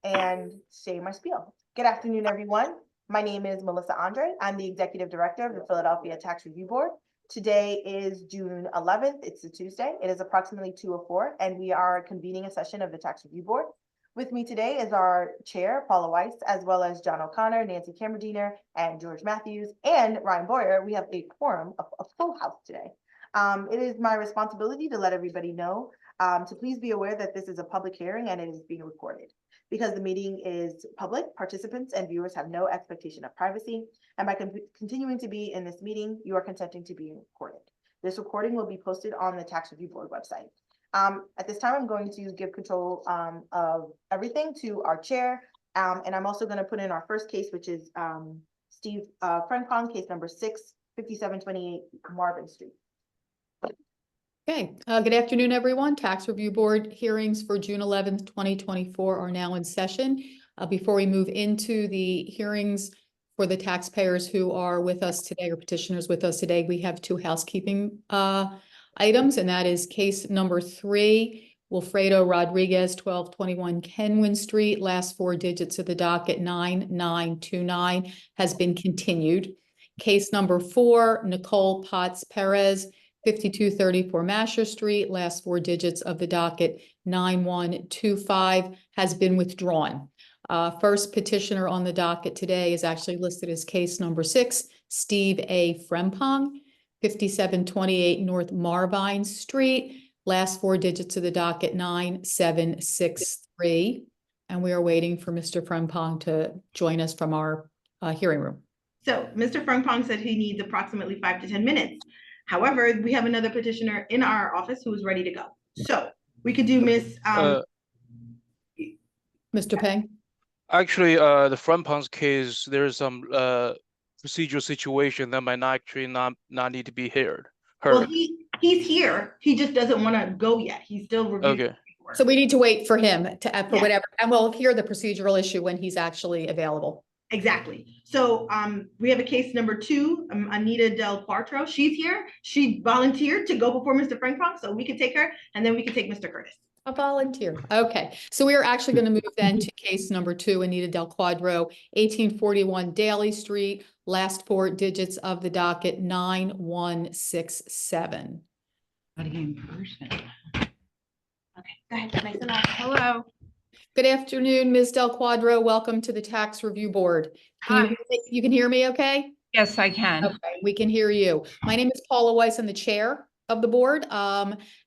and say my spiel. Good afternoon, everyone. My name is Melissa Andre. I'm the Executive Director of the Philadelphia Tax Review Board. Today is June 11th. It's a Tuesday. It is approximately 2:04, and we are convening a session of the Tax Review Board. With me today is our chair, Paula Weiss, as well as John O'Connor, Nancy Cameradiner, and George Matthews, and Ryan Boyer. We have a quorum, a full house today. It is my responsibility to let everybody know to please be aware that this is a public hearing and it is being recorded. Because the meeting is public, participants and viewers have no expectation of privacy, and by continuing to be in this meeting, you are consenting to being recorded. This recording will be posted on the Tax Review Board website. At this time, I'm going to give control of everything to our chair, and I'm also going to put in our first case, which is Steve Frempong, case number 65728 Marvin Street. Okay, good afternoon, everyone. Tax Review Board hearings for June 11th, 2024 are now in session. Before we move into the hearings for the taxpayers who are with us today or petitioners with us today, we have two housekeeping items, and that is case number 3, Wilfredo Rodriguez, 1221 Kenwin Street. Last 4 digits of the docket 9929 has been continued. Case number 4, Nicole Potts Perez, 5234 Masher Street, last 4 digits of the docket 9125 has been withdrawn. First petitioner on the docket today is actually listed as case number 6, Steve A. Frempong, 5728 North Marvine Street, last 4 digits of the docket 9763. And we are waiting for Mr. Frempong to join us from our hearing room. So Mr. Frempong said he needs approximately 5 to 10 minutes. However, we have another petitioner in our office who is ready to go. So we could do Miss Mr. Peng? Actually, the Frempong's case, there's some procedural situation that might not need to be heard. Well, he's here. He just doesn't want to go yet. He's still reviewing. Okay. So we need to wait for him to for whatever, and we'll hear the procedural issue when he's actually available. Exactly. So we have a case number 2, Anita Del Quattro. She's here. She volunteered to go before Mr. Frempong, so we can take her, and then we can take Mr. Curtis. A volunteer. Okay. So we are actually going to move then to case number 2, Anita Del Quattro, 1841 Daly Street, last 4 digits of the docket 9167. In person. Okay, go ahead. Nice and loud. Hello. Good afternoon, Ms. Del Quattro. Welcome to the Tax Review Board. You can hear me okay? Yes, I can. Okay, we can hear you. My name is Paula Weiss. I'm the chair of the board.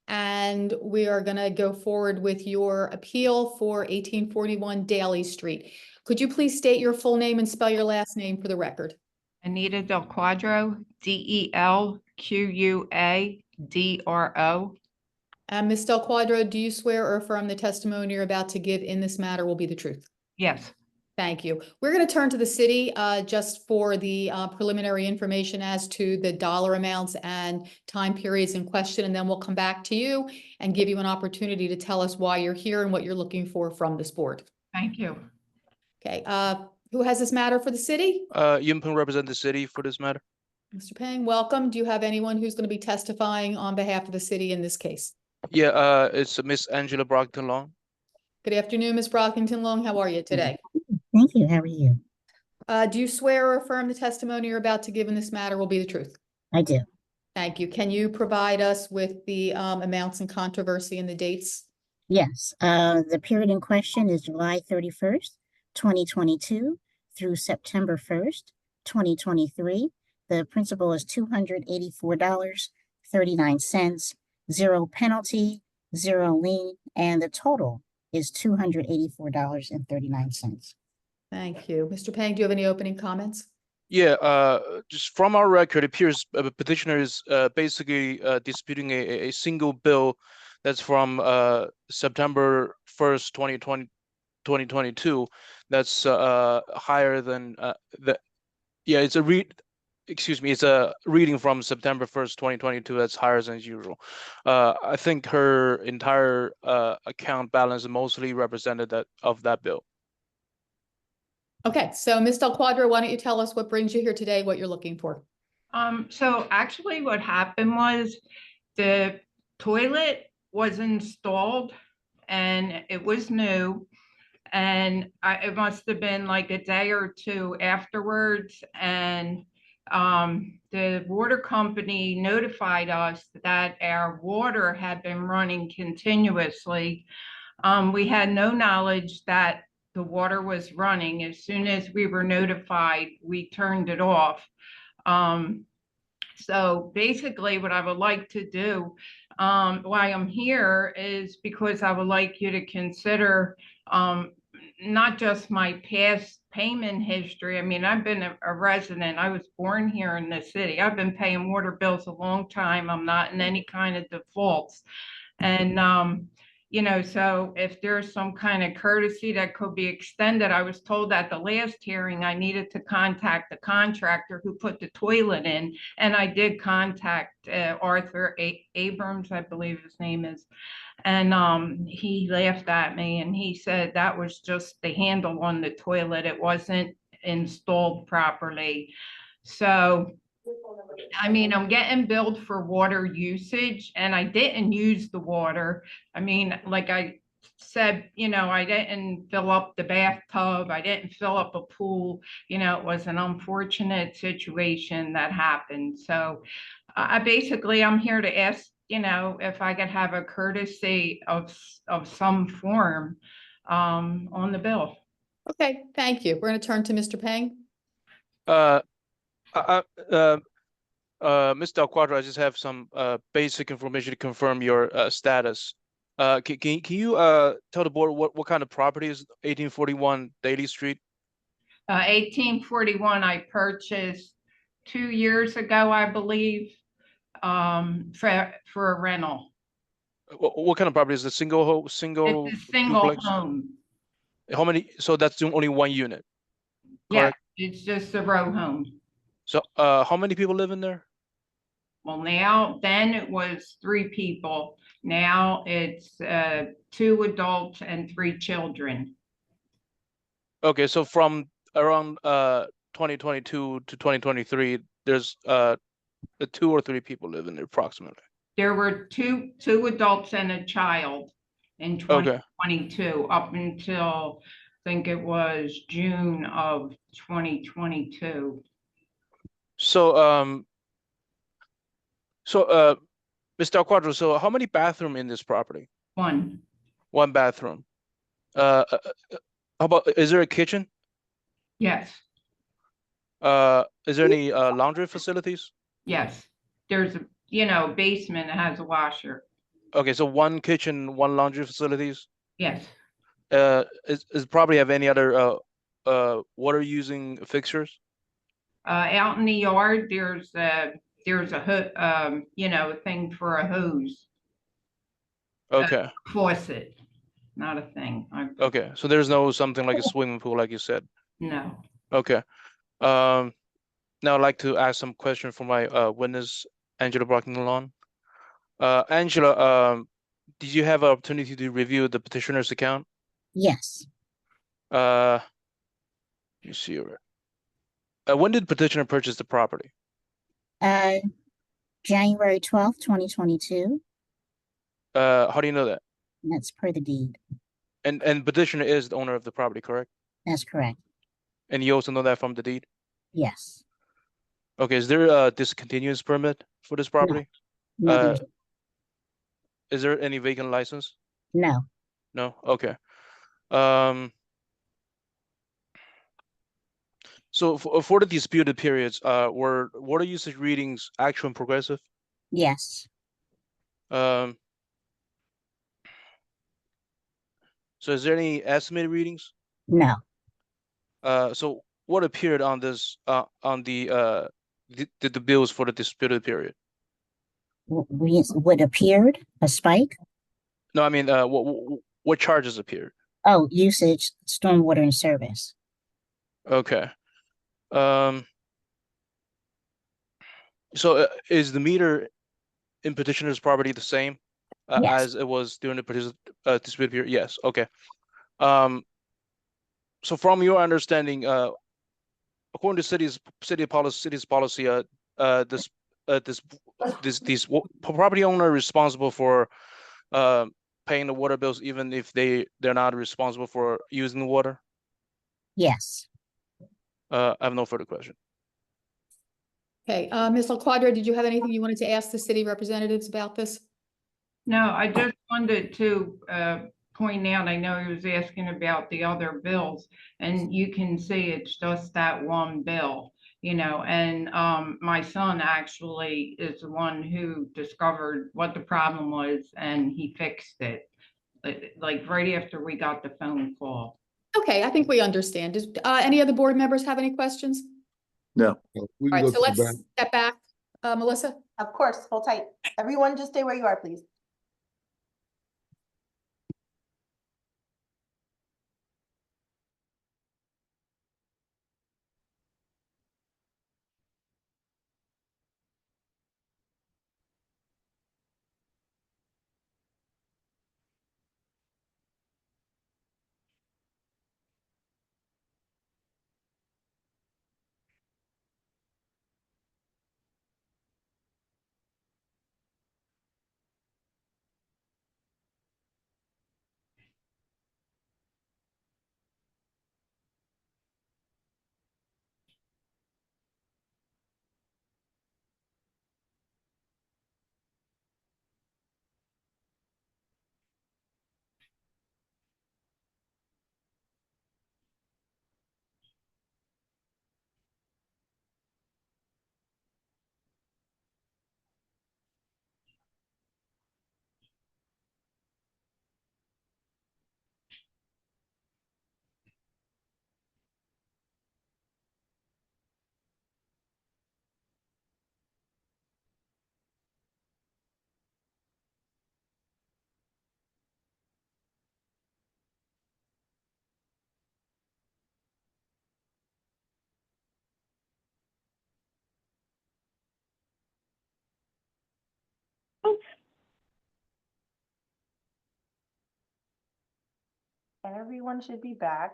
And we are going to go forward with your appeal for 1841 Daly Street. Could you please state your full name and spell your last name for the record? Anita Del Quattro, DELQUADRO. Ms. Del Quattro, do you swear or affirm the testimony you're about to give in this matter will be the truth? Yes. Thank you. We're going to turn to the city just for the preliminary information as to the dollar amounts and time periods in question, and then we'll come back to you and give you an opportunity to tell us why you're here and what you're looking for from this board. Thank you. Okay. Who has this matter for the city? Yun Peng represent the city for this matter. Mr. Peng, welcome. Do you have anyone who's going to be testifying on behalf of the city in this case? Yeah, it's Miss Angela Brockton Long. Good afternoon, Ms. Brockington Long. How are you today? Thank you. How are you? Do you swear or affirm the testimony you're about to give in this matter will be the truth? I do. Thank you. Can you provide us with the amounts in controversy and the dates? Yes. The period in question is July 31st, 2022 through September 1st, 2023. The principal is $284.39, 0 penalty, 0 lien, and the total is $284.39. Thank you. Mr. Peng, do you have any opening comments? Yeah, just from our record, it appears a petitioner is basically disputing a single bill that's from September 1st, 2022. That's higher than it's a reading from September 1st, 2022 that's higher than usual. I think her entire account balance is mostly represented of that bill. Okay, so Ms. Del Quattro, why don't you tell us what brings you here today, what you're looking for? So actually what happened was the toilet was installed and it was new. And it must have been like a day or two afterwards, and the water company notified us that our water had been running continuously. We had no knowledge that the water was running. As soon as we were notified, we turned it off. So basically what I would like to do, why I'm here, is because I would like you to consider not just my past payment history. I mean, I've been a resident. I was born here in the city. I've been paying water bills a long time. I'm not in any kind of defaults. And you know, so if there's some kind of courtesy that could be extended, I was told at the last hearing I needed to contact the contractor who put the toilet in, and I did contact Arthur Abrams, I believe his name is, and he laughed at me and he said that was just the handle on the toilet. It wasn't installed properly. So I mean, I'm getting billed for water usage and I didn't use the water. I mean, like I said, you know, I didn't fill up the bathtub. I didn't fill up a pool. You know, it was an unfortunate situation that happened. So I basically, I'm here to ask, you know, if I could have a courtesy of some form on the bill. Okay, thank you. We're going to turn to Mr. Peng. Uh, Ms. Del Quadro, I just have some basic information to confirm your status. Can you tell the board what kind of property is 1841 Daly Street? 1841 I purchased 2 years ago, I believe, for a rental. What kind of property is it? Single It's a single duplex? home. How many? So that's only one unit. Yeah, Correct. it's just a row home. So how many people live in there? Well, now, then it was 3 people. Now it's 2 adults and 3 children. Okay, so from around 2022 to 2023, there's 2 or 3 people live in there approximately. There were two adults and a child in Okay. 2022 up until I think it was June of 2022. So Mr. Del Quadro, so how many bathroom in this property? 1. One bathroom. How about, is there a kitchen? Yes, Is there any laundry facilities? yes. There's a, you know, basement that has a washer. Okay, so one kitchen, one laundry facilities. Yes. Is probably have any other water using fixtures? Out in the yard, there's a you know, thing for a hose, Okay, faucet, not a thing. okay. So there's no something like a swimming pool, like you said. No. Okay. Now I'd like to ask some questions for my witness, Angela Brockington. Angela, did you have an opportunity to review the petitioner's account? Yes, You see here. When did petitioner purchase the property? January 12th, 2022. How do you know that? That's per the deed. And petitioner is the owner of the property, correct? That's correct. And you also know that from the deed? Yes. Okay, is there a discontinuance permit for this property? No, there's- Is there any vacant license? no, No? Okay. So for the disputed periods, were water usage readings actual and progressive? yes, So is there any estimated readings? no, So what appeared on this, on the bills for the disputed period? what appeared, a spike? No, I mean, what charges appeared? Oh, usage, stormwater and service. Okay. So is the meter in petitioner's property the same Yes. as it was during the dispute period? Yes. Okay. So from your understanding, according to city's policy, these property owner responsible for paying the water bills even if they're not responsible for using the water? Yes. I have no further question. Okay, Ms. LaQuadra, did you have anything you wanted to ask the city representatives about this? No, I just wanted to point out, I know he was asking about the other bills, and you can see it's just that one bill, you know, and my son actually is the one who discovered what the problem was, and he fixed it, like right after we got the phone call. Okay, I think we understand. Does any other board members have any questions? No. All right, so let's step back. Melissa? Of course, hold tight. Everyone just stay where you are, please. Everyone should be back.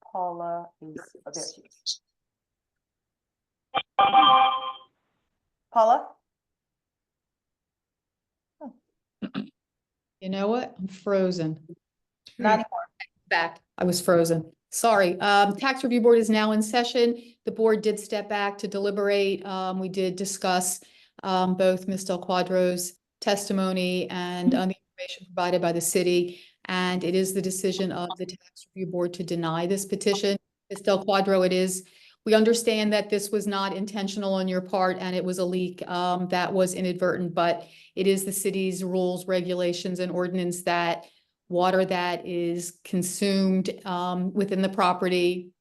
Paula is, oh, there she is. Paula? You know what? I'm frozen. Not anymore. Back. I was frozen. Sorry. Tax Review Board is now in session. The board did step back to deliberate. We did discuss both Ms. Del Quadro's testimony and the information provided by the city. And it is the decision of the Tax Review Board to deny this petition. Ms. Del Quadro, it is. We understand that this was not intentional on your part and it was a leak that was inadvertent, but it is the city's rules, regulations, and ordinance that water that is consumed within the property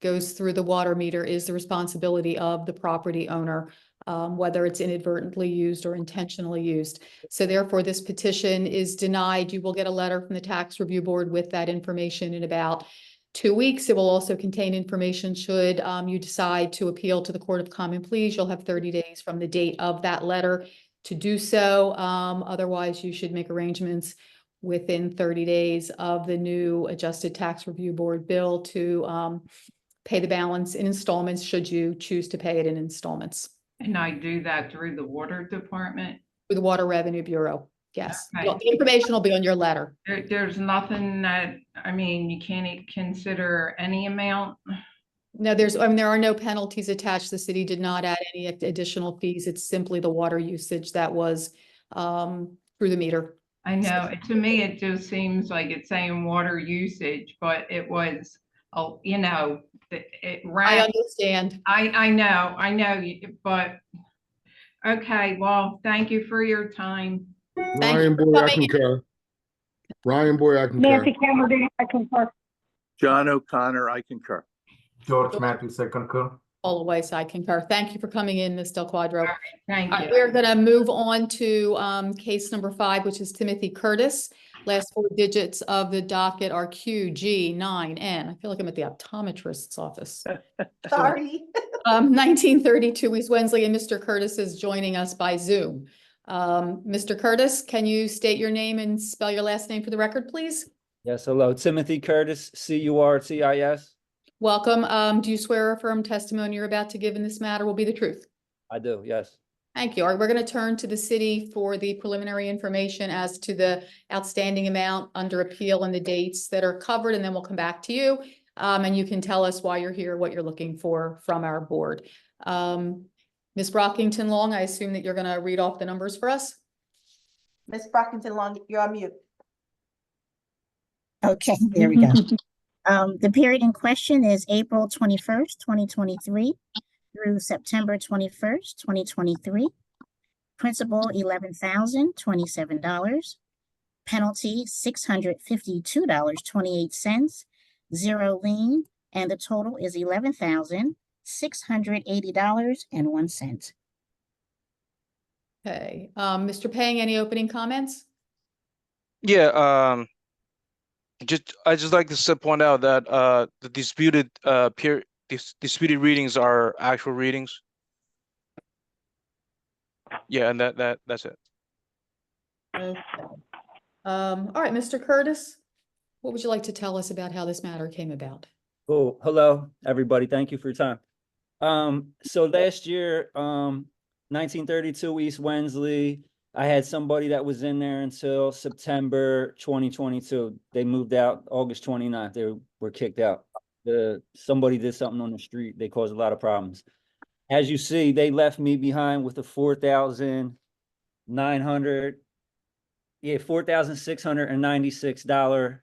goes through the water meter is the responsibility of the property owner, whether it's inadvertently used or intentionally used. So therefore, this petition is denied. You will get a letter from the Tax Review Board with that information in about 2 weeks. It will also contain information should you decide to appeal to the Court of Common Pleas. You'll have 30 days from the date of that letter to do so. Otherwise, you should make arrangements within 30 days of the new adjusted Tax Review Board bill to pay the balance in installments should you choose to pay it in installments. And I do that through the water department? Through the Water Revenue Bureau, yes. Okay. The information will be on your letter. There's nothing that, I mean, you can't consider any amount? No, there are no penalties attached. The city did not add any additional fees. It's simply the water usage that was through the meter. I know, to me, it just seems like it's saying water usage, but it was, oh, you know, it I ran. understand. I know, but, okay, well, thank you for your time. Thank you Ryan for Boy, I coming in. concur. Ryan Boy, I concur. Nancy Kennedy, I concur. John O'Connor, I concur. George Matthews, I concur. Paula Weiss, I concur. Thank you for coming in, Ms. Del Quadro. Thank All right, you. we're gonna move on to case number 5, which is Timothy Curtis. Last 4 digits of the docket are QG9N. I feel like I'm at the optometrist's office. Sorry. 1932 East Wensley, and Mr. Curtis is joining us by Zoom. Mr. Curtis, can you state your name and spell your last name for the record, please? Yes, hello, Timothy Curtis, Curtis. Welcome. Do you swear or affirm testimony you're about to give in this matter will be the truth? I do, yes. Thank you. All right, we're going to turn to the city for the preliminary information as to the outstanding amount under appeal and the dates that are covered, and then we'll come back to you. And you can tell us why you're here, what you're looking for from our board. Ms. Brockington Long, I assume that you're going to read off the numbers for us? Ms. Brockington Long, you're on mute. Okay, there we go. The period in question is April 21st, 2023 through September 21st, 2023. Principal, $11,027. Penalty, $652.28. Zero lien, and the total is $11,680.01. Okay, Mr. Pang, any opening comments? Yeah, I just like to point out that the disputed disputed readings are actual readings. Yeah, and that's it. Okay. All right, Mr. Curtis, what would you like to tell us about how this matter came about? Oh, hello, everybody. Thank you for your time. So last year, 1932 East Wensley, I had somebody that was in there until September 2022. They moved out August 29th. They were kicked out. Somebody did something on the street. They caused a lot of problems. As you see, they left me behind with a $4,696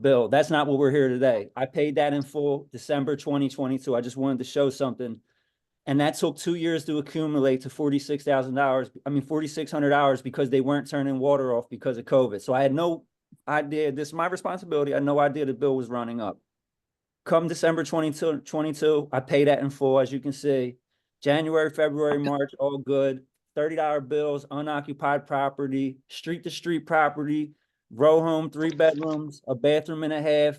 bill. That's not what we're here today. I paid that in full December 2022. I just wanted to show something. And that took 2 years to accumulate to $4,600 because they weren't turning water off because of COVID. So I had no idea. This is my responsibility. I had no idea the bill was running up. Come December 2022, I paid that in full, as you can see. January, February, March, all good. $30 bills, unoccupied property, street-to-street property, row home, 3 bedrooms, a bathroom and a half.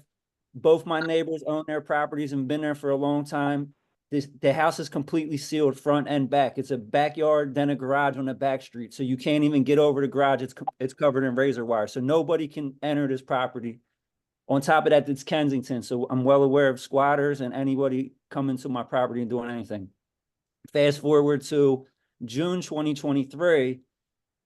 Both my neighbors own their properties and been there for a long time. The house is completely sealed front and back. It's a backyard, then a garage on the back street. So you can't even get over the garage. It's covered in razor wire. So nobody can enter this property. On top of that, it's Kensington. So I'm well aware of squatters and anybody coming to my property and doing anything. Fast forward to June 2023,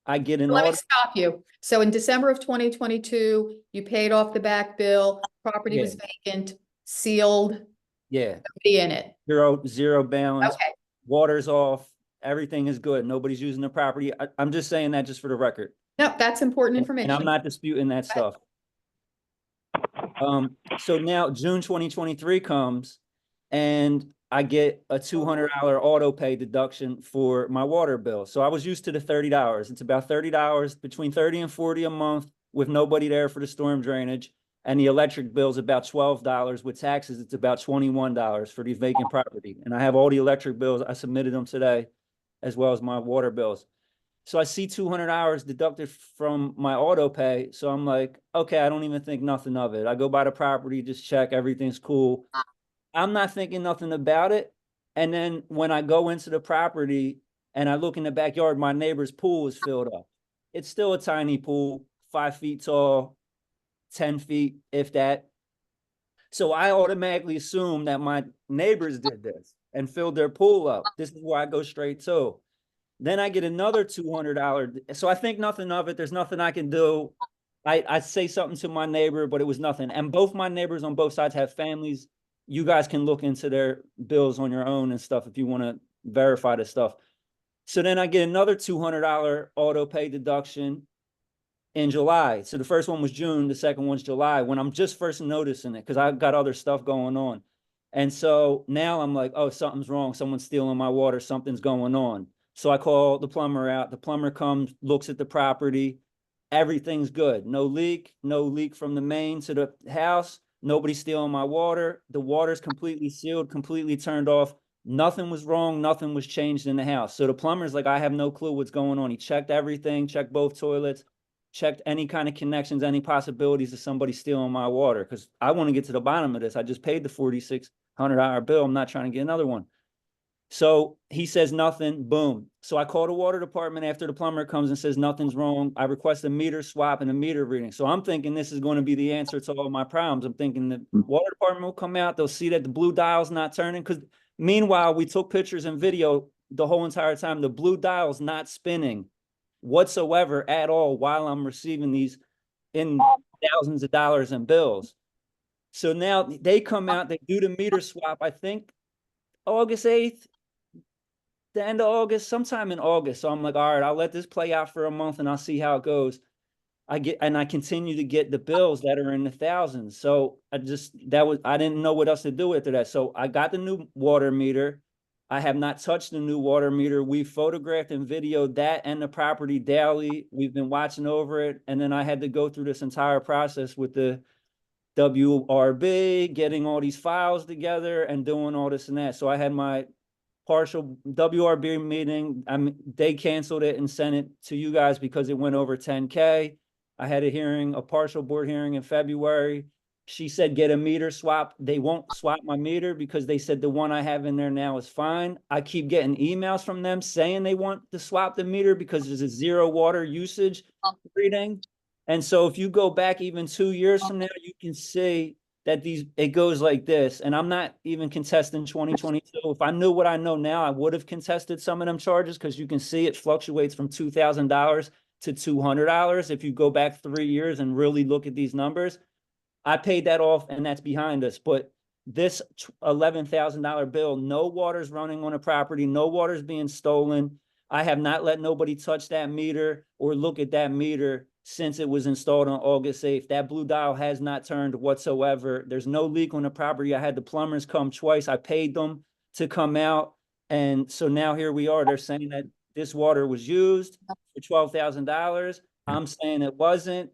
I get an Let me order. stop you. So in December of 2022, you paid off the back bill, property was vacant, sealed, Yeah, nobody in it. zero balance. Okay, Water's off. Everything is good. Nobody's using the property. I'm just saying that just for the record. no, that's important And information. I'm not disputing that stuff. So now June 2023 comes and I get a $200 auto pay deduction for my water bill. So I was used to the $30. It's about $30, between 30 and 40 a month with nobody there for the storm drainage. And the electric bill is about $12. With taxes, it's about $21 for the vacant property. And I have all the electric bills. I submitted them today, as well as my water bills. So I see $200 deducted from my auto pay. So I'm like, okay, I don't even think nothing of it. I go by the property, just check, everything's cool. I'm not thinking nothing about it. And then when I go into the property and I look in the backyard, my neighbor's pool is filled up. It's still a tiny pool, 5 feet tall, 10 feet, if that. So I automatically assume that my neighbors did this and filled their pool up. This is where I go straight to. Then I get another $200. So I think nothing of it. There's nothing I can do. I say something to my neighbor, but it was nothing. And both my neighbors on both sides have families. You guys can look into their bills on your own and stuff if you want to verify this stuff. So then I get another $200 auto pay deduction in July. So the first one was June, the second one's July, when I'm just first noticing it because I've got other stuff going on. And so now I'm like, oh, something's wrong. Someone's stealing my water. Something's going on. So I call the plumber out. The plumber comes, looks at the property. Everything's good. No leak from the main to the house. Nobody's stealing my water. The water's completely sealed, completely turned off. Nothing was wrong. Nothing was changed in the house. So the plumber's like, I have no clue what's going on. He checked everything, checked both toilets, checked any kind of connections, any possibilities of somebody stealing my water. Because I want to get to the bottom of this. I just paid the $4,600 bill. I'm not trying to get another one. So he says nothing, boom. So I call the water department after the plumber comes and says nothing's wrong. I request a meter swap and a meter reading. So I'm thinking this is going to be the answer to all my problems. I'm thinking the water department will come out. They'll see that the blue dial's not turning. Because meanwhile, we took pictures and video the whole entire time. The blue dial's not spinning whatsoever at all while I'm receiving these in thousands of dollars in bills. So now they come out, they do the meter swap, I think August 8th, the end of August, sometime in August. So I'm like, all right, I'll let this play out for a month and I'll see how it goes. I continue to get the bills that are in the thousands. So I didn't know what else to do after that. So I got the new water meter. I have not touched the new water meter. We photographed and videoed that and the property daily. We've been watching over it. And then I had to go through this entire process with the WRB, getting all these files together and doing all this and that. So I had my partial WRB meeting. They canceled it and sent it to you guys because it went over 10K. I had a partial board hearing in February. She said, get a meter swap. They won't swap my meter because they said the one I have in there now is fine. I keep getting emails from them saying they want to swap the meter because there's a 0 water usage reading. And so if you go back even 2 years from now, you can see that it goes like this. And I'm not even contesting 2022. If I knew what I know now, I would have contested some of them charges because you can see it fluctuates from $2,000 to $200 if you go back 3 years and really look at these numbers. I paid that off and that's behind us. But this $11,000 bill, no water's running on a property, no water's being stolen. I have not let nobody touch that meter or look at that meter since it was installed on August 8th. That blue dial has not turned whatsoever. There's no leak on the property. I had the plumbers come twice. I paid them to come out. And so now here we are. They're saying that this water was used for $12,000. I'm saying it wasn't.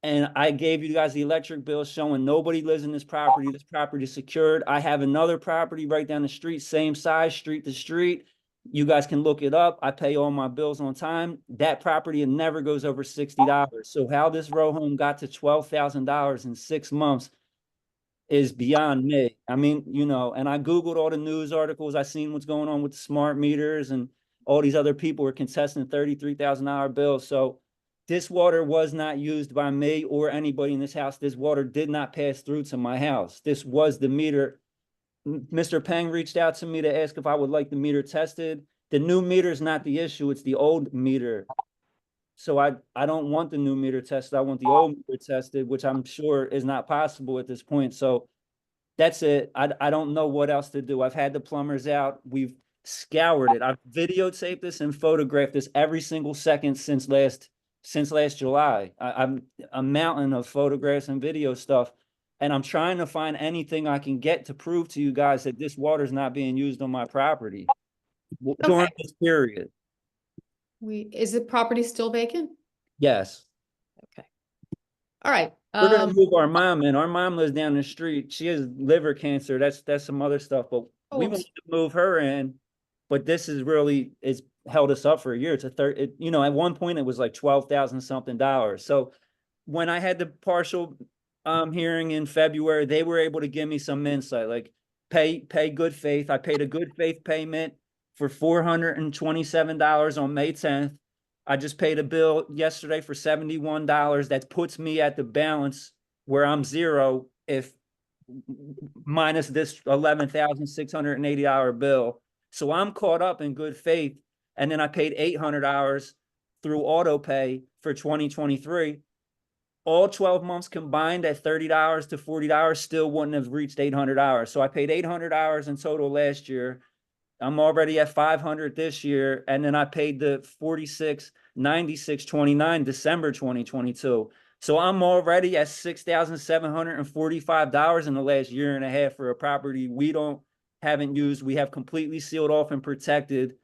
And I gave you guys the electric bill showing nobody lives in this property. This property is secured. I have another property right down the street, same size, street to street. You guys can look it up. I pay all my bills on time. That property, it never goes over $60. So how this row home got to $12,000 in 6 months is beyond me. I mean, and I Googled all the news articles. I seen what's going on with the smart meters and all these other people were contesting $33,000 bills. So this water was not used by me or anybody in this house. This water did not pass through to my house. This was the meter. Mr. Peng reached out to me to ask if I would like the meter tested. The new meter is not the issue. It's the old meter. So I don't want the new meter tested. I want the old meter tested, which I'm sure is not possible at this point. So that's it. I don't know what else to do. I've had the plumbers out. We've scoured it. I've videotaped this and photographed this every single second since last July. I'm a mountain of photographs and video stuff. And I'm trying to find anything I can get to prove to you guys that this water is not being used on my property during this period. Is the property still vacant? Yes. Okay. All right. We're gonna move our mom in. Our mom lives down the street. She has liver cancer. That's some other stuff. But we want to move her in. But this is it's held us up for a year. It's at one point it was like $12,000 something. So when I had the partial hearing in February, they were able to give me some insight, like pay good faith. I paid a good faith payment for $427 on May 10th. I just paid a bill yesterday for $71. That puts me at the balance where I'm zero if minus this $11,680 bill. So I'm caught up in good faith. And then I paid $800 through auto pay for 2023. All 12 months combined at $30 to $40 still wouldn't have reached $800. So I paid $800 in total last year. I'm already at $500 this year. And then I paid the $46.96.29 December 2022. So I'm already at $6,745 in the last year and a half for a property we haven't used. We have completely sealed off and protected.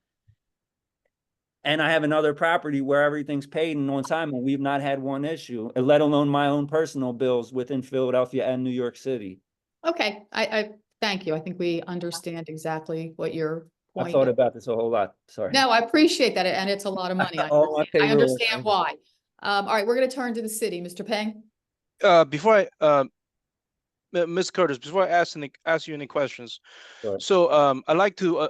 And I have another property where everything's paid and on time, and we've not had one issue, let alone my own personal bills within Philadelphia and New York City. Okay, I thank you. I think we understand exactly what your point I thought is. about this a whole lot. Sorry. No, I appreciate that, and it's a lot of money. I understand why. All right, we're going to turn to the city. Mr. Peng? Before Ms. Curtis, before I ask you any questions, Sure. so I'd like to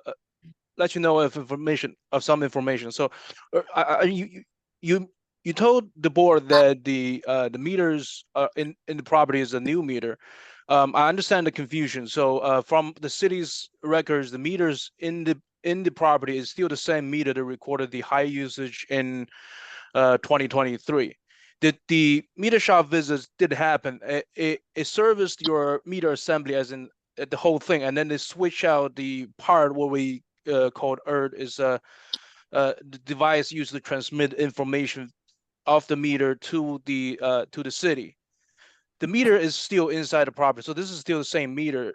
let you know of some information. So you told the board that the meters in the property is a new meter. I understand the confusion. So from the city's records, the meters in the in the property is still the same meter that recorded the high usage in 2023. The meter shop visits did happen. It serviced your meter assembly as in the whole thing, and then they switch out the part what we called ERT is the device used to transmit information of the meter to the city. The meter is still inside the property, so this is still the same meter.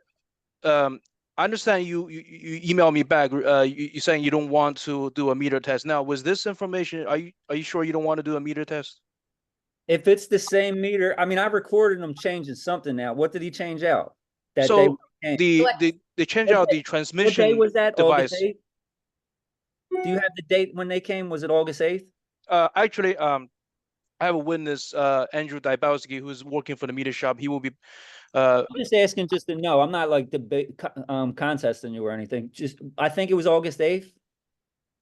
I understand you emailed me back. You saying you don't want to do a meter test. Now, was this information? Are you sure you don't want to do a meter test? If it's the same meter, I mean, I recorded him changing something now. What did he change out? That So day? they change What out the day transmission was that? August device. 8th? Do you have the date when they came? Was it August 8th? Actually, I have a witness, Andrew Dybowski, who's working for the meter shop. He will be. I'm just asking just to know. I'm not like contesting you or anything. Just, I think it was August 8th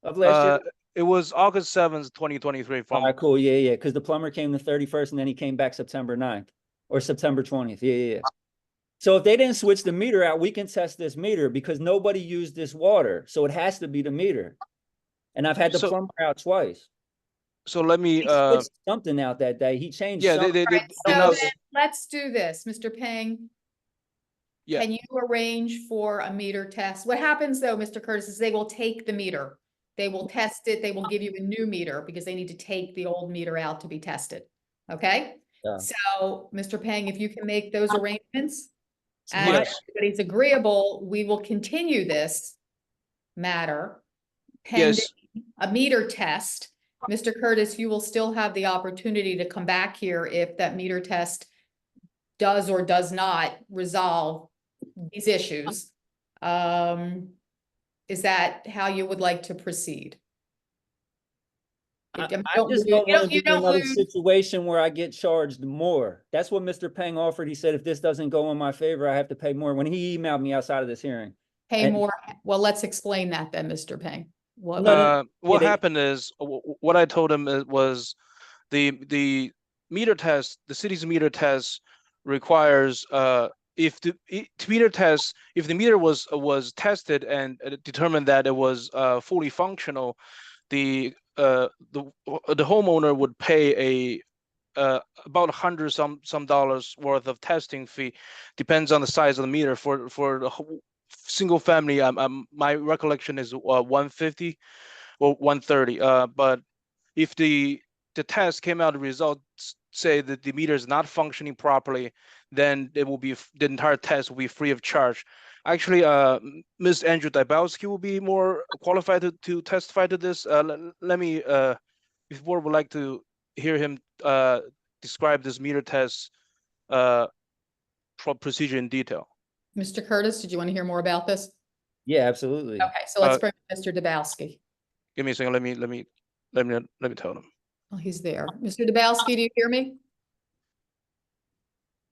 of last year. It was August 7th, 2023. All From right, cool. Yeah. Because the plumber came the 31st and then he came back September 9th or September 20th. Yeah. So if they didn't switch the meter out, we can test this meter because nobody used this water. So it has to be the meter. And I've had the plumber out twice. So let me He switched something out that day. He changed. Yeah, something. they So then let's do this, Mr. Peng. Yeah. Can you arrange for a meter test? What happens though, Mr. Curtis, is they will take the meter. They will test it. They will give you a new meter because they need to take the old meter out to be tested. Okay? Yeah. So, Mr. Peng, if you can make those arrangements and Yes. everybody's agreeable, we will continue this matter pending Yes. a meter test. Mr. Curtis, you will still have the opportunity to come back here if that meter test does or does not resolve these issues. Is that how you would like to proceed? I just don't want to be in another situation where I get charged more. That's what Mr. Peng offered. He said, if this doesn't go in my favor, I have to pay more. When he emailed me outside of this hearing. Pay more. Well, let's explain that then, Mr. Peng. What Yeah, happened is what I told him was the meter test, the city's meter test requires if the meter was tested and determined that it was fully functional, the homeowner would pay about $100 some dollars worth of testing fee, depends on the size of the meter. For the whole single family, my recollection is 150 or 130. But if the test came out, the results say that the meter is not functioning properly, then it will be the entire test will be free of charge. Actually, Ms. Andrew Dybowski will be more qualified to testify to this. Let me, if the board would like to hear him describe this meter test procedure in detail. Mr. Curtis, did you want to hear more about this? Yeah, absolutely. Okay, so let's bring Mr. Dybowski. Give me a second. Let me tell him. Oh, he's there. Mr. Dybowski, do you hear me?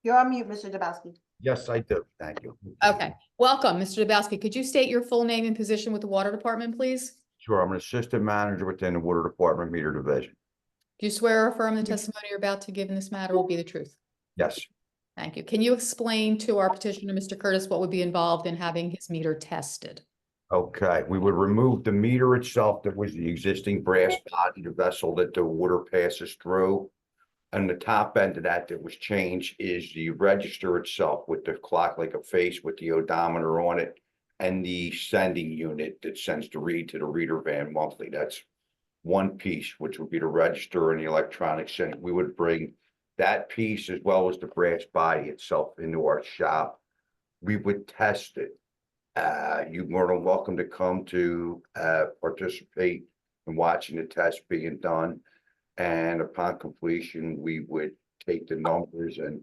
You're on mute, Mr. Dybowski. Yes, I do. Thank you. Okay, welcome, Mr. Dybowski. Could you state your full name and position with the Water Department, please? Sure, I'm an assistant manager within the Water Department Meter Division. Do you swear or affirm the testimony you're about to give in this matter will be the truth? Yes. Thank you. Can you explain to our petitioner, Mr. Curtis, what would be involved in having his meter tested? Okay, we would remove the meter itself that was the existing brass body, the vessel that the water passes through. And the top end of that was changed is the register itself with the clock like a face with the odometer on it. And the sending unit that sends the read to the reader van monthly. That's one piece, which would be the register and the electronic sending. We would bring that piece as well as the brass body itself into our shop. We would test it. You're more than welcome to come to participate in watching the test being done. And upon completion, we would take the numbers and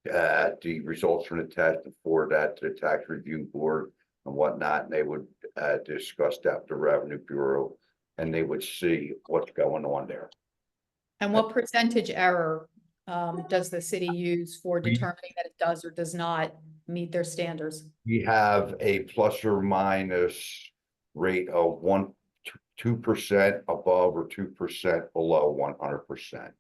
the results from the test and forward that to the tax review board and whatnot. And they would discuss that with the Revenue Bureau and they would see what's going on there. And what percentage error does the city use for determining that it does or does not meet their standards? We have a plus or minus rate of 2% above or 2% below 100%.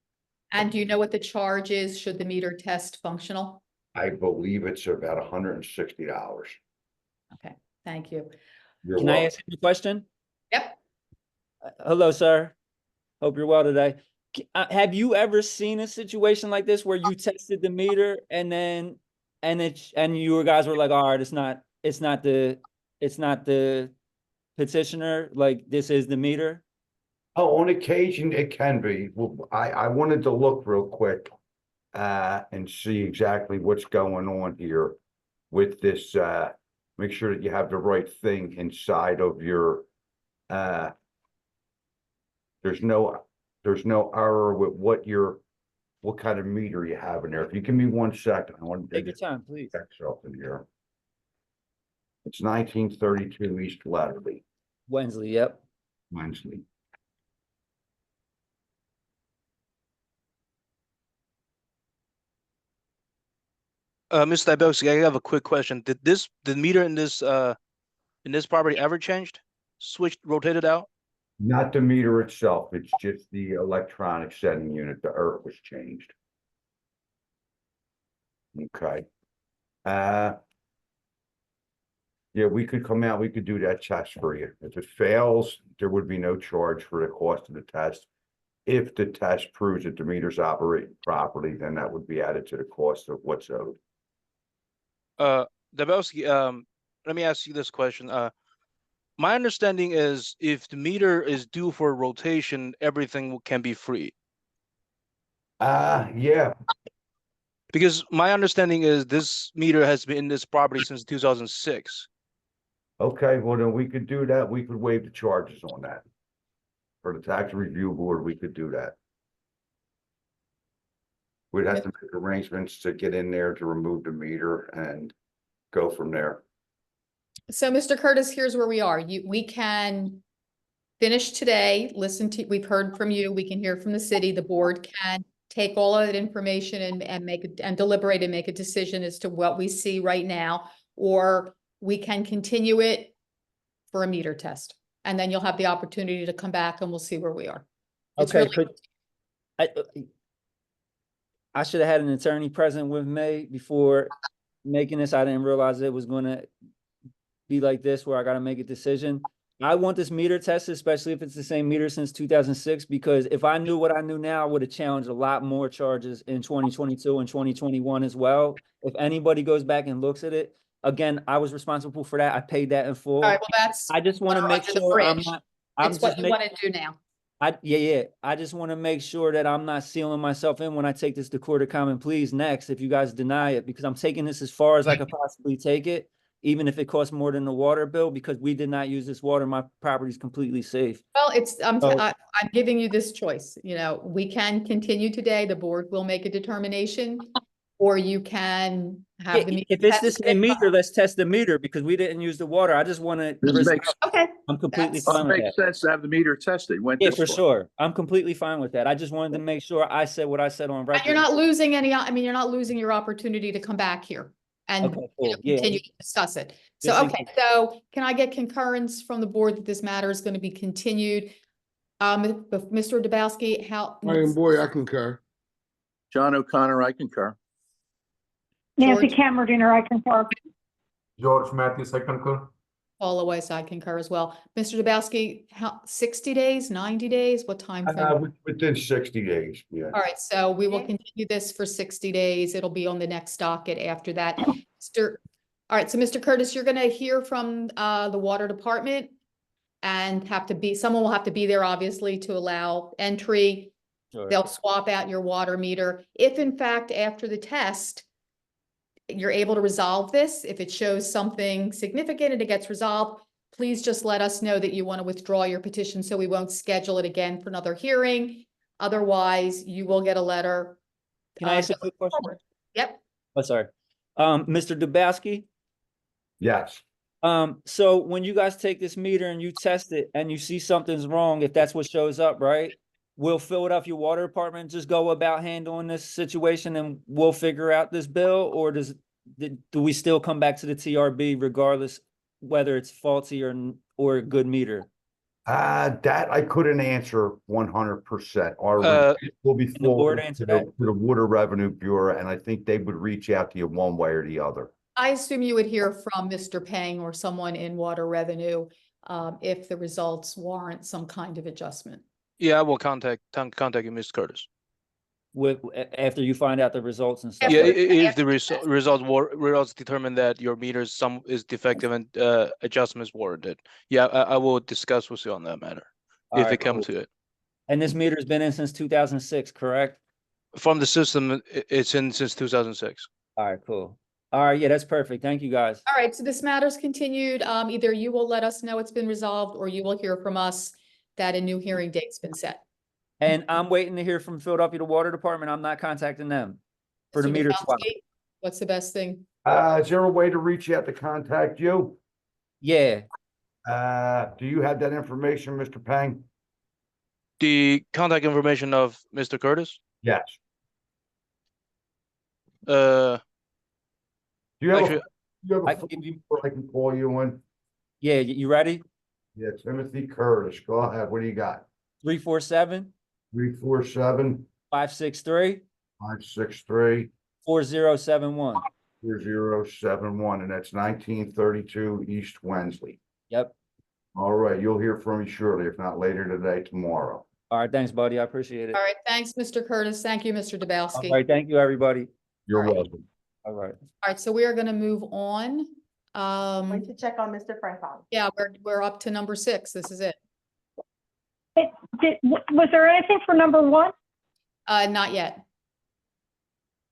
And do you know what the charge is should the meter test functional? I believe it's about $160. Okay, thank you. You're Can I welcome. ask you a question? Yep. Hello, sir. Hope you're well today. Have you ever seen a situation like this where you tested the meter and then and you guys were like, all right, it's not the petitioner, like this is the meter? Oh, on occasion it can be. Well, I wanted to look real quick and see exactly what's going on here with this. Make sure that you have the right thing inside of your there's no error with what kind of meter you have in there. If you give me 1 second, I want to Take your time, please. check something here. It's 1932 East Latterly, Wensley, yep. Wednesday. Mr. Dybowski, I have a quick question. Did the meter in this property ever changed? Switched, rotated out? Not the meter itself, it's just the electronic setting unit, the ERT was changed. Okay. Yeah, we could come out, we could do that test for you. If it fails, there would be no charge for the cost of the test. If the test proves that the meters operate properly, then that would be added to the cost of what's owed. Dybowski, let me ask you this question. My understanding is if the meter is due for rotation, everything can be free. Yeah, Because my understanding is this meter has been in this property since 2006. okay, well then we could do that. We could waive the charges on that. For the tax review board, we could do that. We'd have to make arrangements to get in there to remove the meter and go from there. So Mr. Curtis, here's where we are. We can finish today, we've heard from you, we can hear from the city, the board can take all of that information and deliberate and make a decision as to what we see right now, or we can continue it for a meter test. And then you'll have the opportunity to come back and we'll see where we are. It's Okay, really- I should have had an attorney present with me before making this. I didn't realize it was gonna be like this where I gotta make a decision. I want this meter tested, especially if it's the same meter since 2006, because if I knew what I knew now, I would have challenged a lot more charges in 2022 and 2021 as well. If anybody goes back and looks at it, again, I was responsible for that. I paid that in full. All right, well, that's. I just want to make under the sure I'm bridge. not. I'm It's what just you making. want to do now. Yeah. I just want to make sure that I'm not sealing myself in when I take this to Court of Common Pleas next, if you guys deny it, because I'm taking this as far as I could possibly take it, even if it costs more than the water bill, because we did not use this water. My property is completely safe. Well, So- I'm giving you this choice, we can continue today, the board will make a determination, or you can have the. meter If it's the tested. same meter, let's test the meter, because we didn't use the water. I just want to. This makes, Okay, I'm completely that's- fine with makes that. sense to have the meter tested. Went Yeah, this for far. sure. I'm completely fine with that. I just wanted to make sure I said what I said on record. and you're not losing you're not losing your opportunity to come back here and Okay, cool. Yeah. continue to discuss it. So, Just in okay, so can I get concurrence from the board that this matter is going to be continued? Mr. Dybowski, I concur. John O'Connor, I concur. Nancy George? Cameron, I concur. George Matthews, I concur. Paula Weiss, I concur as well. Mr. Dybowski, 60 days, 90 days, what time frame? Within 60 days, yeah. All right, so we will continue this for 60 days. It'll be on the next docket after that. All right, so Mr. Curtis, you're gonna hear from the water department and someone will have to be there, obviously, to allow entry. Sure. They'll swap out your water meter. If in fact, after the test, you're able to resolve this, if it shows something significant and it gets resolved, please just let us know that you want to withdraw your petition so we won't schedule it again for another hearing. Otherwise, you will get a letter. Can I ask a quick question? Yep. Oh, sorry. Mr. Dybowski, Yes. so when you guys take this meter and you test it and you see something's wrong, if that's what shows up, right? We'll fill it up your water department, just go about handling this situation and we'll figure out this bill, or do we still come back to the TRB regardless whether it's faulty or a good meter? That I couldn't answer 100%. Will be the board forwarded answer to that? the Water Revenue Bureau, and I think they would reach out to you one way or the other. I assume you would hear from Mr. Pang or someone in water revenue if the results warrant some kind of adjustment. Yeah, I will contact you, Ms. Curtis. After you find out the results and stuff. Yeah, After- if the results determine that your meter some is defective and adjustments warranted. Yeah, I will discuss with you on that matter All if right, it comes cool. to it. And this meter's been in since 2006, correct? From the system, it's in since 2006. All right, cool. All right, yeah, that's perfect. Thank you, guys. All right, so this matter's continued. Either you will let us know it's been resolved or you will hear from us that a new hearing date's been set. And I'm waiting to hear from Philadelphia the Water Department. I'm not contacting them for the Mr. meter swap. Dombrowski, what's the best thing? Is there a way to reach out to contact you? Yeah, Do you have that information, Mr. Pang? The contact information of Mr. Curtis? Yes. Uh, Do you have Actually, you have I a can phone give you, number I can call you on? yeah, you ready? Yeah, Timothy Curtis. Go ahead. What do you got? 347 347 563 563 4071. 4071, and that's 1932 East Wensley. Yep. All right, you'll hear from me shortly, if not later today, tomorrow. All right, thanks, buddy. I appreciate it. All right, thanks, Mr. Curtis. Thank you, Mr. All Dabowski. right, thank you, everybody. You're All right. welcome. All right. All right, so we are gonna move on. Wait to check on Mr. Franklin. Yeah, we're up to number 6. This is it. Was there anything for number 1? Not yet.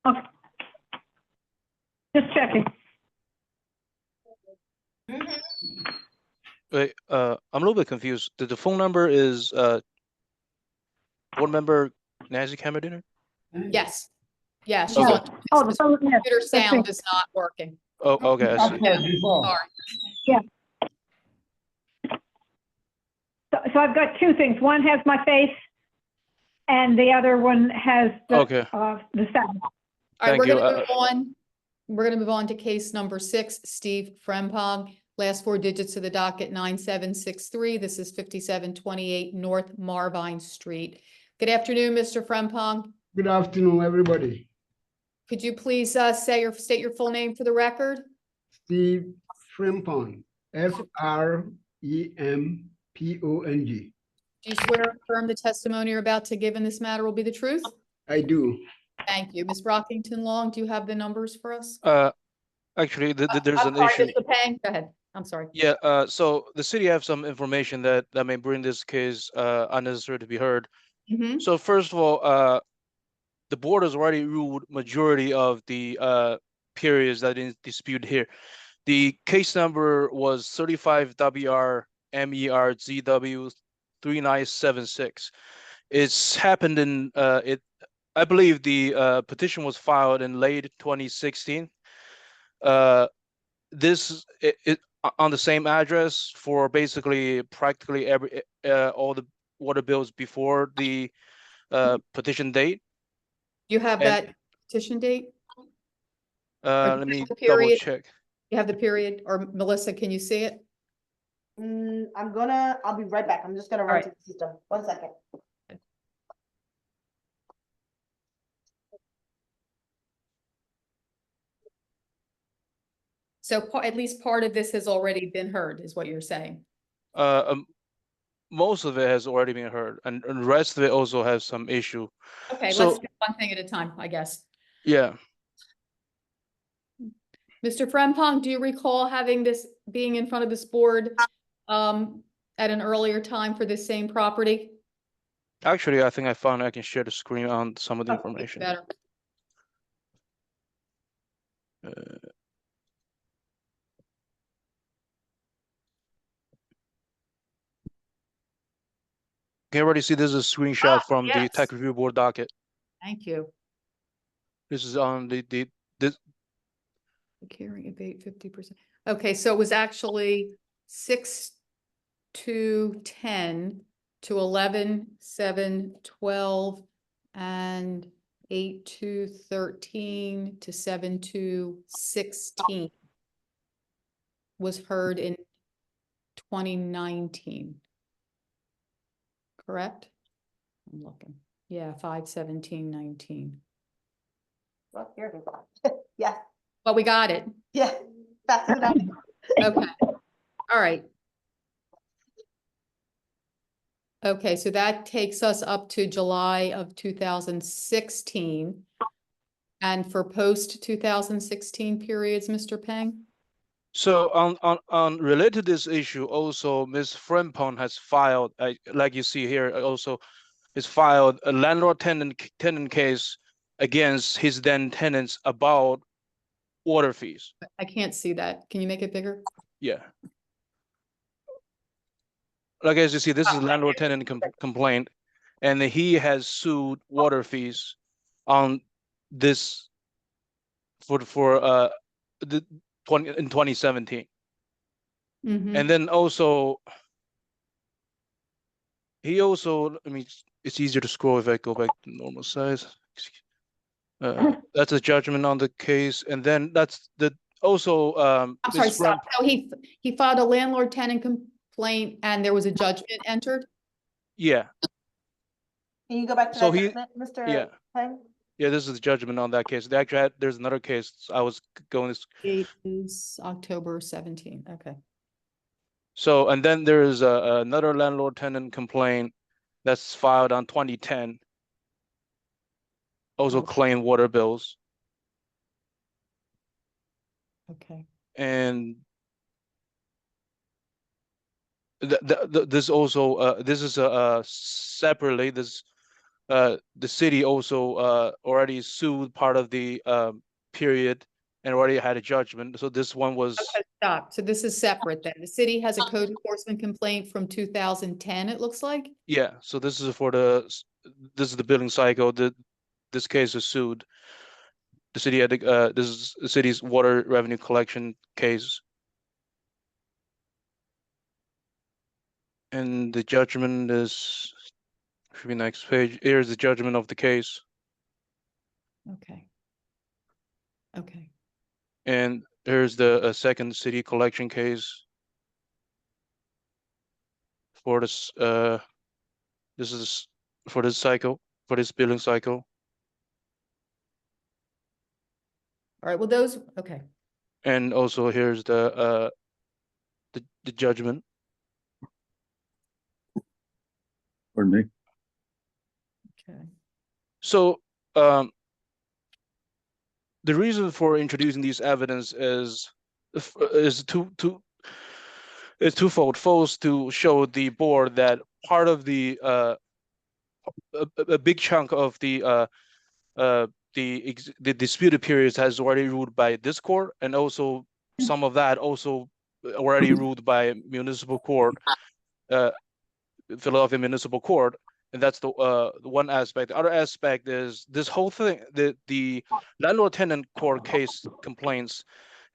Okay. Just checking. wait, I'm a little bit confused. The phone number is board member Nancy Cameron? Yes. Yeah, she's Okay. on. Oh, the phone, yes, Computer that's sound it. is not working. Oh, okay, I see. Sorry. So I've got 2 things. One has my face and the other one has Okay. the sound. All right, we're Thank you. gonna move on. We're gonna move on to case number 6, Steve Frempong. Last 4 digits of the docket, 9763. This is 5728 North Marvine Street. Good afternoon, Mr. Frempong. Good afternoon, everybody. Could you please state your full name for the record? Steve Frimpong, Frempong. Do you swear or affirm the testimony you're about to give in this matter will be the truth? I do. Thank you. Ms. Brockington Long, do you have the numbers for us? Actually, there's I'm an sorry, issue. Mr. Pang, go ahead. I'm sorry. Yeah, so the city have some information that may bring this case unnecessary to be heard. Mhm. So first of all, the board has already ruled majority of the periods that is disputed here. The case number was 35 WR MER ZW 3976. It's happened in I believe the petition was filed in late 2016. This it on the same address for basically practically every all the water bills before the petition date. You have And- that petition date? Let me the double period? check. You have the period, or Melissa, can you see it? I'll be right back. I'm just gonna run right. to the system. 1 second. So at least part of this has already been heard, is what you're saying. Most of it has already been heard, and the rest of it also has some issue. Okay, So- let's do one thing at a time, I guess. Yeah, Mr. Frempong, do you recall having this, being in front of this board at an earlier time for this same property? actually, I think I can share the screen on some of the Okay, information. better. Can you already see this is a screenshot from the yes. tech review board docket? Thank you. This is on the The carrying abate 50%. Okay, so it was actually 6 to 10 to 11, 7, 12, and 8 to 13 to 7 to 16 was heard in 2019. Correct? I'm looking. Yeah, 5/17/19. Well, here it is. Yes, But we got it. Yeah, fast enough. Okay, all right. Okay, so that takes us up to July of 2016. And for post 2016 periods, Mr. Peng? So on related to this issue, also Ms. Frempong has filed, like you see here, also is filed a landlord tenant case against his then tenants about water fees. I can't see that. Can you make it bigger? Yeah. Like as you see, this is landlord tenant complaint, and he has sued water fees on this for the 2017. Mhm. And then also he also, I mean, it's easier to scroll if I go back to normal size. That's a judgment on the case, and then that's the also I'm sorry, Ms. stop. So he filed a landlord tenant complaint and there was a judgment entered? Yeah, Can you go back to So that he- judgment, Mr. yeah. Peng? Yeah, this is the judgment on that case. They actually had, there's another case I was going this. Date is October 17, okay. So, and then there is another landlord tenant complaint that's filed on 2010. Also Oh. claim water bills, Okay, and this also this is separately this the city also already sued part of the period and already had a judgment. So this one was okay, stop. So this is separate then. The city has a code enforcement complaint from 2010, it looks like? yeah. So this is for this is the billing cycle. This case is sued. The city had this is the city's water revenue collection case. And the judgment is, should be next page. Here's the judgment of the case. Okay. Okay, And here's the second city collection case. For this is for this cycle, for this billing cycle. all right, well, those, okay. And also here's the judgment. Pardon me. Okay. So the reason for introducing these evidence is twofold. First, to show the board that part of the a big chunk of the disputed periods has already ruled by this court, and also some of that also already ruled by municipal court, Philadelphia Municipal Court. And that's the one aspect. The other aspect is this whole thing, the landlord tenant court case complaints,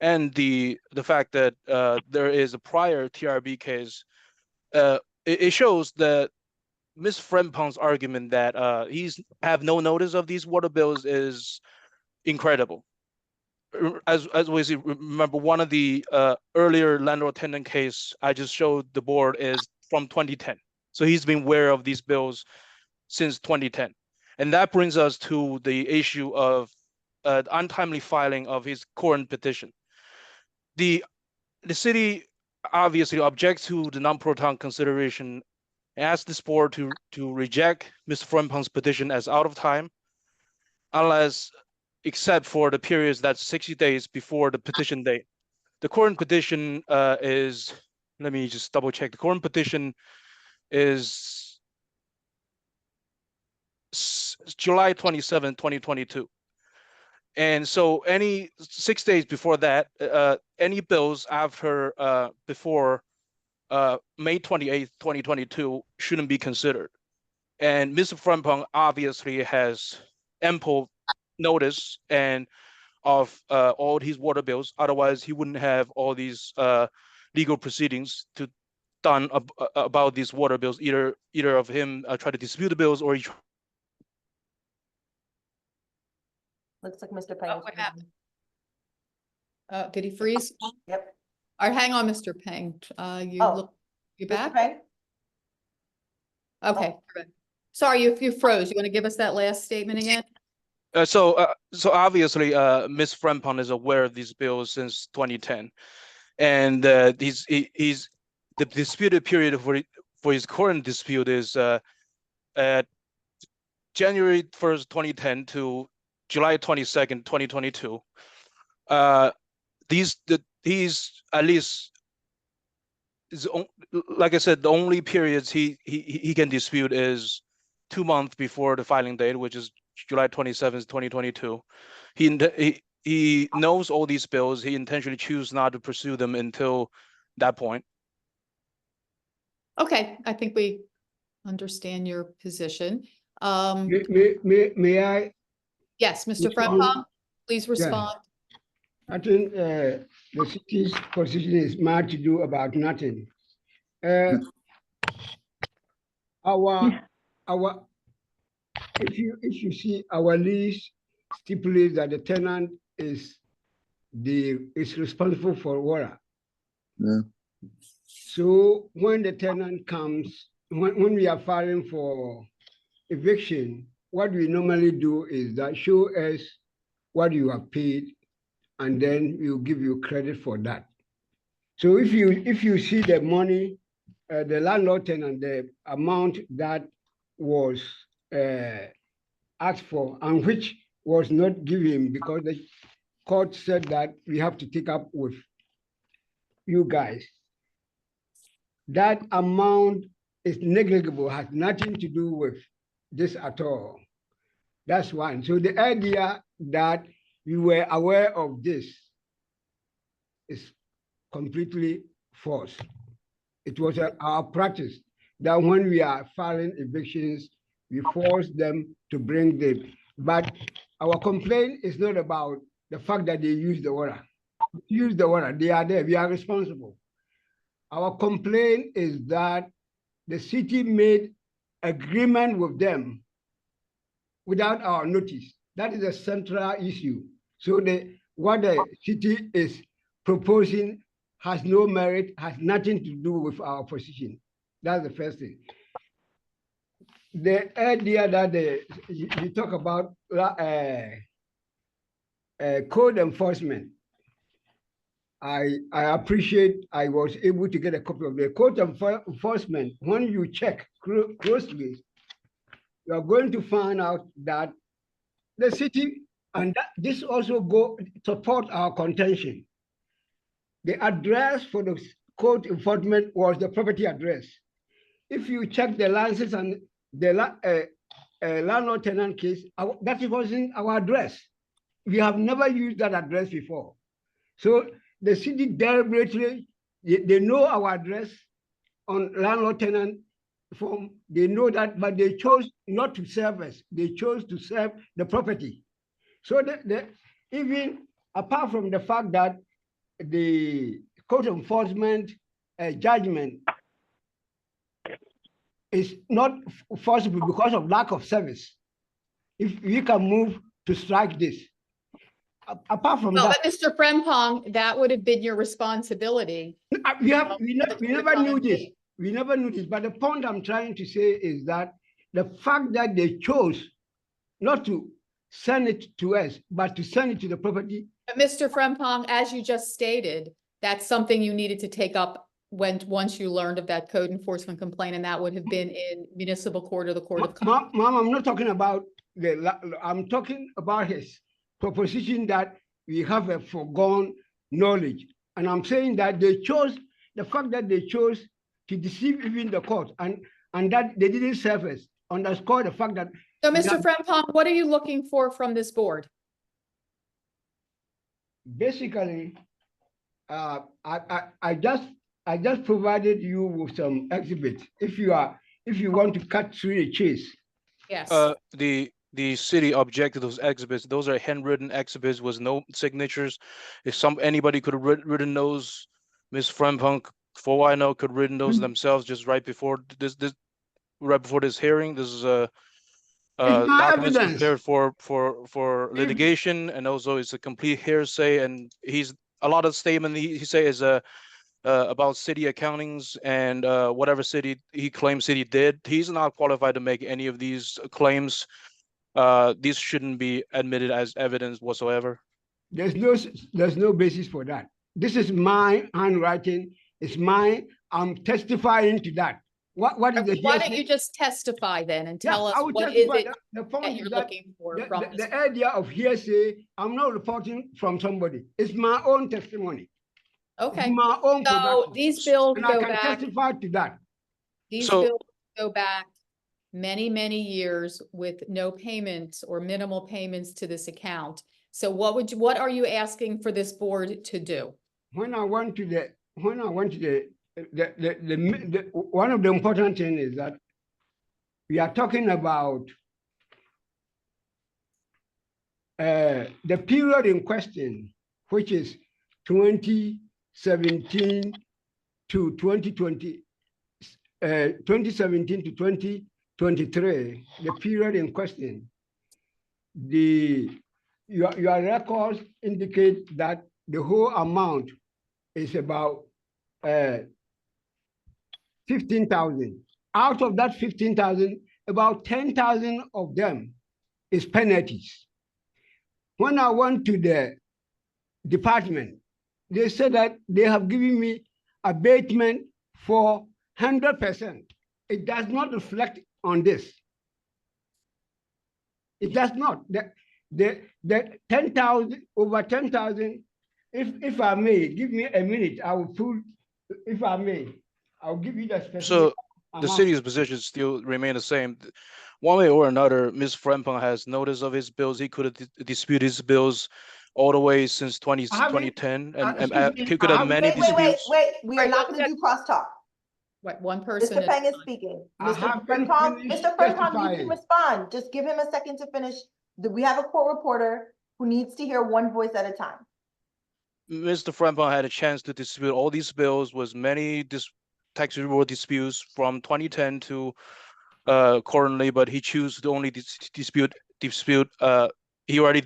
and the fact that there is a prior TRB case. It shows that Ms. Frempong's argument that he's have no notice of these water bills is incredible. As we see, remember one of the earlier landlord tenant case I just showed the board is from 2010. So he's been aware of these bills since 2010. And that brings us to the issue of untimely filing of his current petition. The city obviously objects to the non-proton consideration, ask this board to reject Mr. Frempong's petition as out of time, unless except for the periods that's 60 days before the petition date. The current petition is, let me just double check. The current petition is July 27, 2022. And so any 6 days before that, any bills after before May 28th, 2022 shouldn't be considered. And Mr. Frempong obviously has ample notice and of all his water bills. Otherwise, he wouldn't have all these legal proceedings to done about these water bills. Either of him try to dispute the bills, or he. Looks like Mr. Peng. Oh, what happened? Did he freeze? Yep. All right, hang on, Mr. Peng. You Oh, look, you Mr. back? Peng? Okay, good. Sorry, you froze. You want to give us that last statement again? So obviously, Ms. Frempong is aware of these bills since 2010, and he's the disputed period for his current dispute is at January 1st, 2010 to July 22nd, 2022. He's at least like I said, the only periods he can dispute is 2 months before the filing date, which is July 27th, 2022. He knows all these bills. He intentionally chooses not to pursue them until that point. Okay, I think we understand your position. May I? Yes, Mr. Respond? Frempong, please respond. I think the city's position is mad to do about nothing. Our if you see our lease stipulates that the tenant is responsible for water. Yeah. So when the tenant comes, when we are filing for eviction, what we normally do is that show us what you have paid, and then we'll give you credit for that. So if you see the money, the landlord tenant, the amount that was asked for and which was not given because the court said that we have to take up with you guys, that amount is negligible, has nothing to do with this at all. That's one. So the idea that we were aware of this is completely false. It was our practice that when we are filing evictions, we force them to bring them. But our complaint is not about the fact that they use the water. Use the water, they are there, we are responsible. Our complaint is that the city made agreement with them without our notice. That is a central issue. So what the city is proposing has no merit, has nothing to do with our position. That's the first thing. The idea that you talk about code enforcement, I appreciate I was able to get a copy of the code enforcement. When you check closely, you are going to find out that the city, and this also support our contention. The address for the code enforcement was the property address. If you check the license and the landlord tenant case, that wasn't our address. We have never used that address before. So the city deliberately, they know our address on landlord tenant form, they know that, but they chose not to serve us. They chose to serve the property. So even apart from the fact that the court enforcement judgment is not forcible because of lack of service, if we can move to strike this. Apart from Well, that, but Mr. Frempong, that would have been your responsibility. we never knew this. We never knew this. But the point I'm trying to say is that the fact that they chose not to send it to us, but to send it to the property. But Mr. Frempong, as you just stated, that's something you needed to take up once you learned of that code enforcement complaint, and that would have been in municipal court or the court of common. Mom, I'm not talking about I'm talking about his proposition that we have a foregone knowledge. And I'm saying that they chose, the fact that they chose to deceive even the court and that they didn't serve us, underscore the fact that. So Mr. Frempong, what are you looking for from this board? Basically, I just provided you with some exhibits. If you want to cut through the chase. Yes. The city objected to those exhibits. Those are handwritten exhibits with no signatures. If anybody could have written those, Ms. Frempong, for all I know, could have written those themselves just right before this hearing. This is a documents prepared for litigation, and also it's a complete hearsay. And a lot of statement he say is about city accountings and whatever city he claims city did. He's not qualified to make any of these claims. this shouldn't be admitted as evidence whatsoever? There's no basis for that. This is my handwriting. It's mine. I'm testifying to that. What is the Why don't hearsay? you just testify then and Yeah, tell us I will what is testify. it The point that is you're that looking for from this? the idea of hearsay, I'm not reporting from somebody. It's my own testimony. It's Okay, my own so production. these bills And I go can back, testify to that. these So- bills go back many, many years with no payments or minimal payments to this account. So what are you asking for this board to do? When I went to the one of the important things is that we are talking about the period in question, which is 2017 to 2020, 2017 to 2023, the period in question. Your records indicate that the whole amount is about 15,000. Out of that 15,000, about 10,000 of them is penalties. When I went to the department, they said that they have given me abatement for 100%. It does not reflect on this. It does not. The 10,000, over 10,000, if I may, give me a minute, I will pull, if I may, I'll give you the specific So the amount. city's position still remain the same. One way or another, Ms. Frempong has notice of his bills. He could have disputed his bills all the way since 2010, and excuse me, he could I have haven't- many Wait, disputes. we are Right, not well, gonna do crosstalk. What, one person? Mr. at a Peng is time. speaking. I Mr. haven't Frempong, finished Mr. Frempong, you can testifying. respond. Just give him a second to finish. We have a court reporter who needs to hear one voice at a time. Mr. Frempong had a chance to dispute all these bills with many tax reward disputes from 2010 to currently, but he chose to only dispute. He already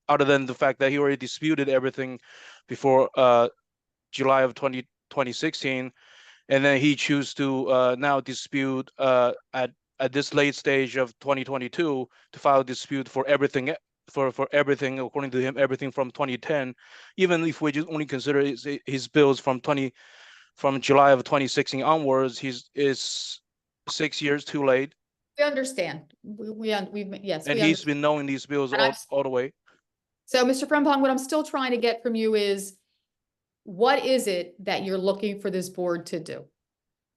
other than the fact that he already disputed everything before July of 2016, and then he chose to now dispute at this late stage of 2022 to file a dispute for everything. For everything, according to him, everything from 2010, even if we just only consider his bills from July of 2016 onwards, is 6 years too late. We understand. Yes. And we he's understand. been knowing these bills And all the way. So, Mr. Frempong, what I'm still trying to get from you is, what is it that you're looking for this board to do?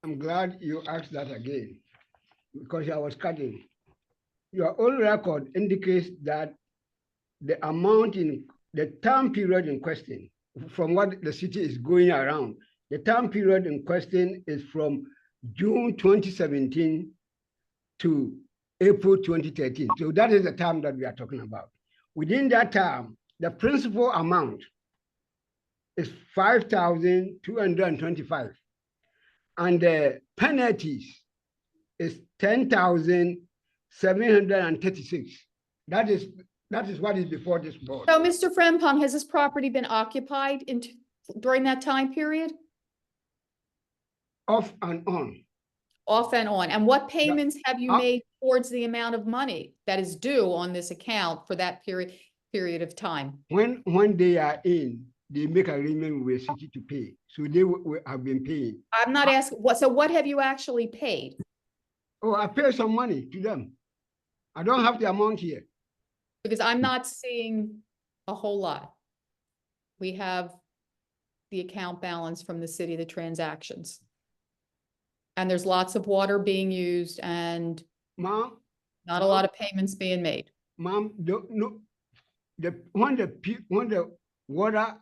I'm glad you asked that again, because I was cutting. Your own record indicates that the amount in the time period in question, from what the city is going around, the time period in question is from June 2017 to April 2013. So that is the time that we are talking about. Within that time, the principal amount is 5,225. And the penalties is 10,736. That is what is before this board. So, Mr. Frempong, has this property been occupied during that time period? Off and on. Off and on. And what payments have you up- made towards the amount of money that is due on this account for that period of time? When they are in, they make agreement with the city to pay. So they have been paying. I'm not asking, what have you actually paid? Oh, I pay some money to them. I don't have the amount here. Because I'm not seeing a whole lot. We have the account balance from the city, the transactions. And there's lots of water being used and Ma'am, not a lot of payments being made. ma'am, when the water,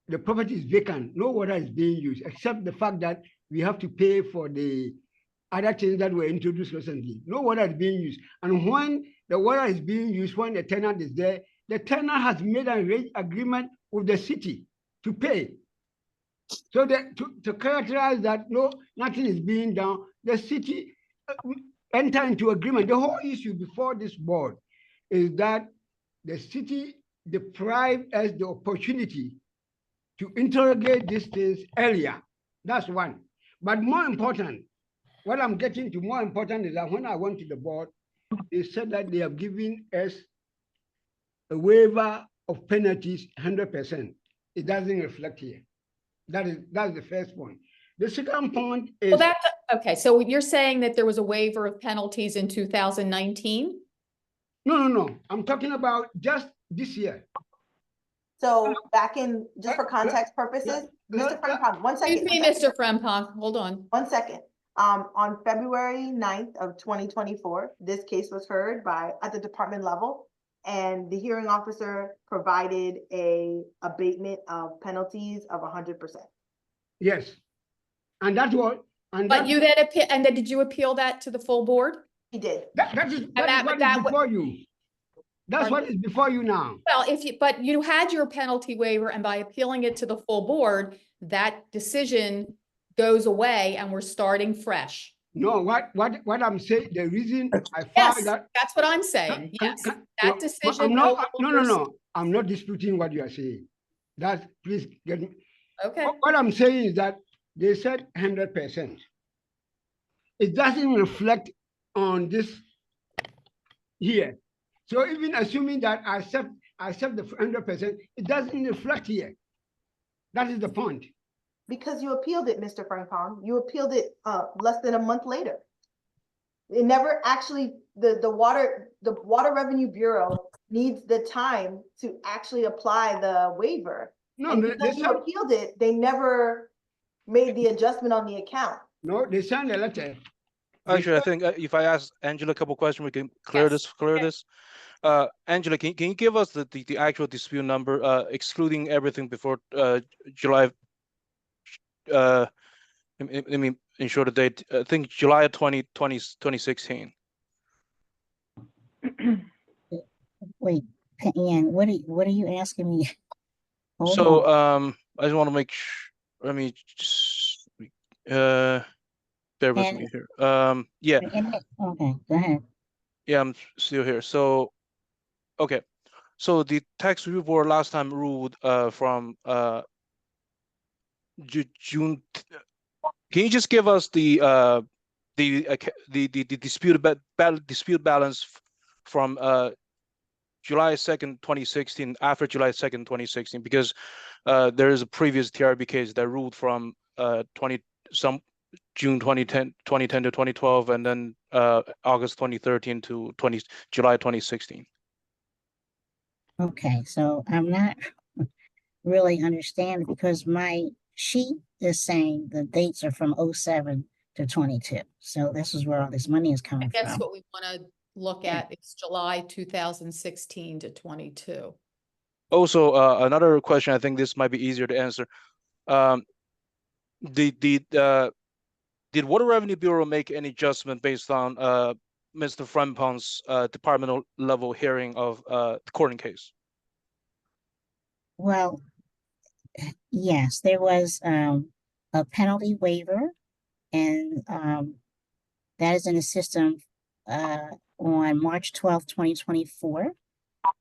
the property is vacant, no water is being used, except the fact that we have to pay for the other things that were introduced recently. No water is being used. And when the water is being used, when the tenant is there, the tenant has made an agreement with the city to pay. So to characterize that nothing is being done, the city enter into agreement. The whole issue before this board is that the city deprived us the opportunity to interrogate these things earlier. That's one. But more important, what I'm getting to more important is that when I went to the board, they said that they have given us a waiver of penalties 100%. It doesn't reflect here. That's the first point. The second point is Well, that's, okay, so you're saying that there was a waiver of penalties in 2019? no. I'm talking about just this year. So back in, just for context purposes, Mr. Frimpong, one second. Excuse me, Mr. Frempong, hold on. 1 second. On February 9th of 2024, this case was heard at the department level. And the hearing officer provided a abatement of penalties of 100%. Yes. And that's what. And But you then and then did you appeal that to the full board? He did. that is what is before you. That's what is before you now. Well, but you had your penalty waiver, and by appealing it to the full board, that decision goes away and we're starting fresh. No, what I'm saying, the reason I Yes, found that. that's what I'm saying. Yes, that decision. I'm not, no. I'm not disputing what you are saying. Please get me. Okay. What I'm saying is that they said 100%. It doesn't reflect on this here. So even assuming that I accept the 100%, it doesn't reflect here. That is the point. Because you appealed it, Mr. Frimpong. You appealed it less than a month later. It never actually, the Water Revenue Bureau needs the time to actually apply the waiver. No, And they because you said, appealed it, they never made the adjustment on the account. no, they signed a letter. Actually, I think if I ask Angela a couple questions, we can clear this. Angela, can you give us the actual dispute number, excluding everything before July? Let me ensure the date. I think July 2016. Wait, Ian, what are you asking me? Hold So on. I just want to make sure. Let me just bear with And- me here. Yeah. Okay, go ahead. Yeah, I'm still here. So, okay. So the tax review board last time ruled from June. Can you just give us the dispute balance from July 2nd, 2016, after July 2nd, 2016, because there is a previous TRB case that ruled from June 2010 to 2012, and then August 2013 to July 2016. Okay, so I'm not really understanding because my sheet is saying the dates are from 07 to 22. So this is where all this money is I coming guess from. what we want to look at is July 2016 to 22. Also, another question, I think this might be easier to answer. Did Water Revenue Bureau make any adjustment based on Mr. Frempong's departmental level hearing of the Corning case? Well, yes, there was a penalty waiver, and that is in the system on March 12th, 2024.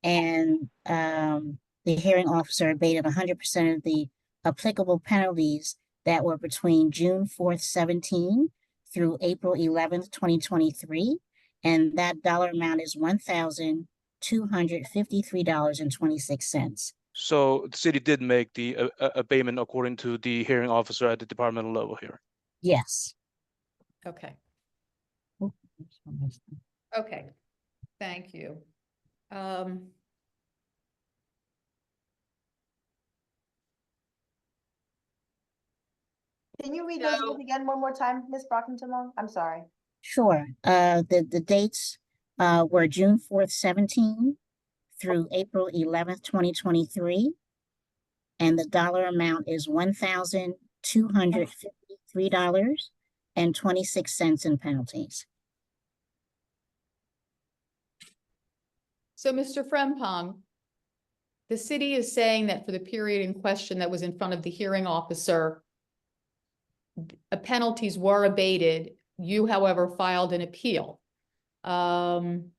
And the hearing officer abated 100% of the applicable penalties that were between June 4th, 17 through April 11th, 2023. And that dollar amount is $1,253.26. So the city did make the abatement according to the hearing officer at the departmental level here. Yes. Okay. Oh, Okay. Thank you. Can you read those So- names again one more time, Ms. Brockington-Long? I'm sorry. Sure. The dates were June 4th, 17 through April 11th, 2023. And the dollar amount is $1,253.26 in penalties. So, Mr. Frempong, the city is saying that for the period in question that was in front of the hearing officer, penalties were abated. You, however, filed an appeal. And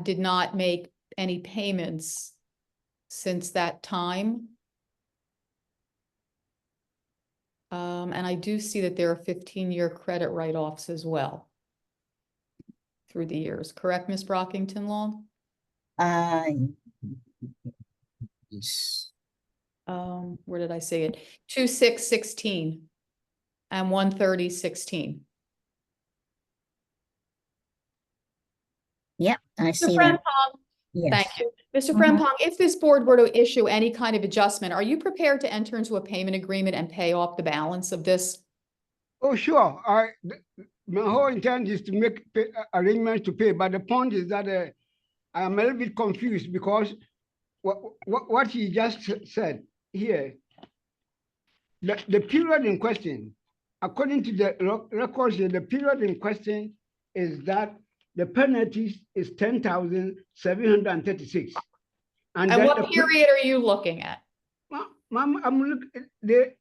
did not make any payments since that time. And I do see that there are 15-year credit write-offs as well. through the years, correct, Ms. Brockington Long? Yes. Where did I see it? 2616 and 13016. Yep, I Mr. see that. Frempong, Yes. thank you. Mr. Mhm. Frempong, if this board were to issue any kind of adjustment, are you prepared to enter into a payment agreement and pay off the balance of this? Oh, sure. My whole intent is to make arrangements to pay, but the point is that I am a little bit confused because what he just said here, the period in question, according to the records here, the period in question is that the penalty is 10,736. And then what period are you looking at? Ma'am, I'm looking, the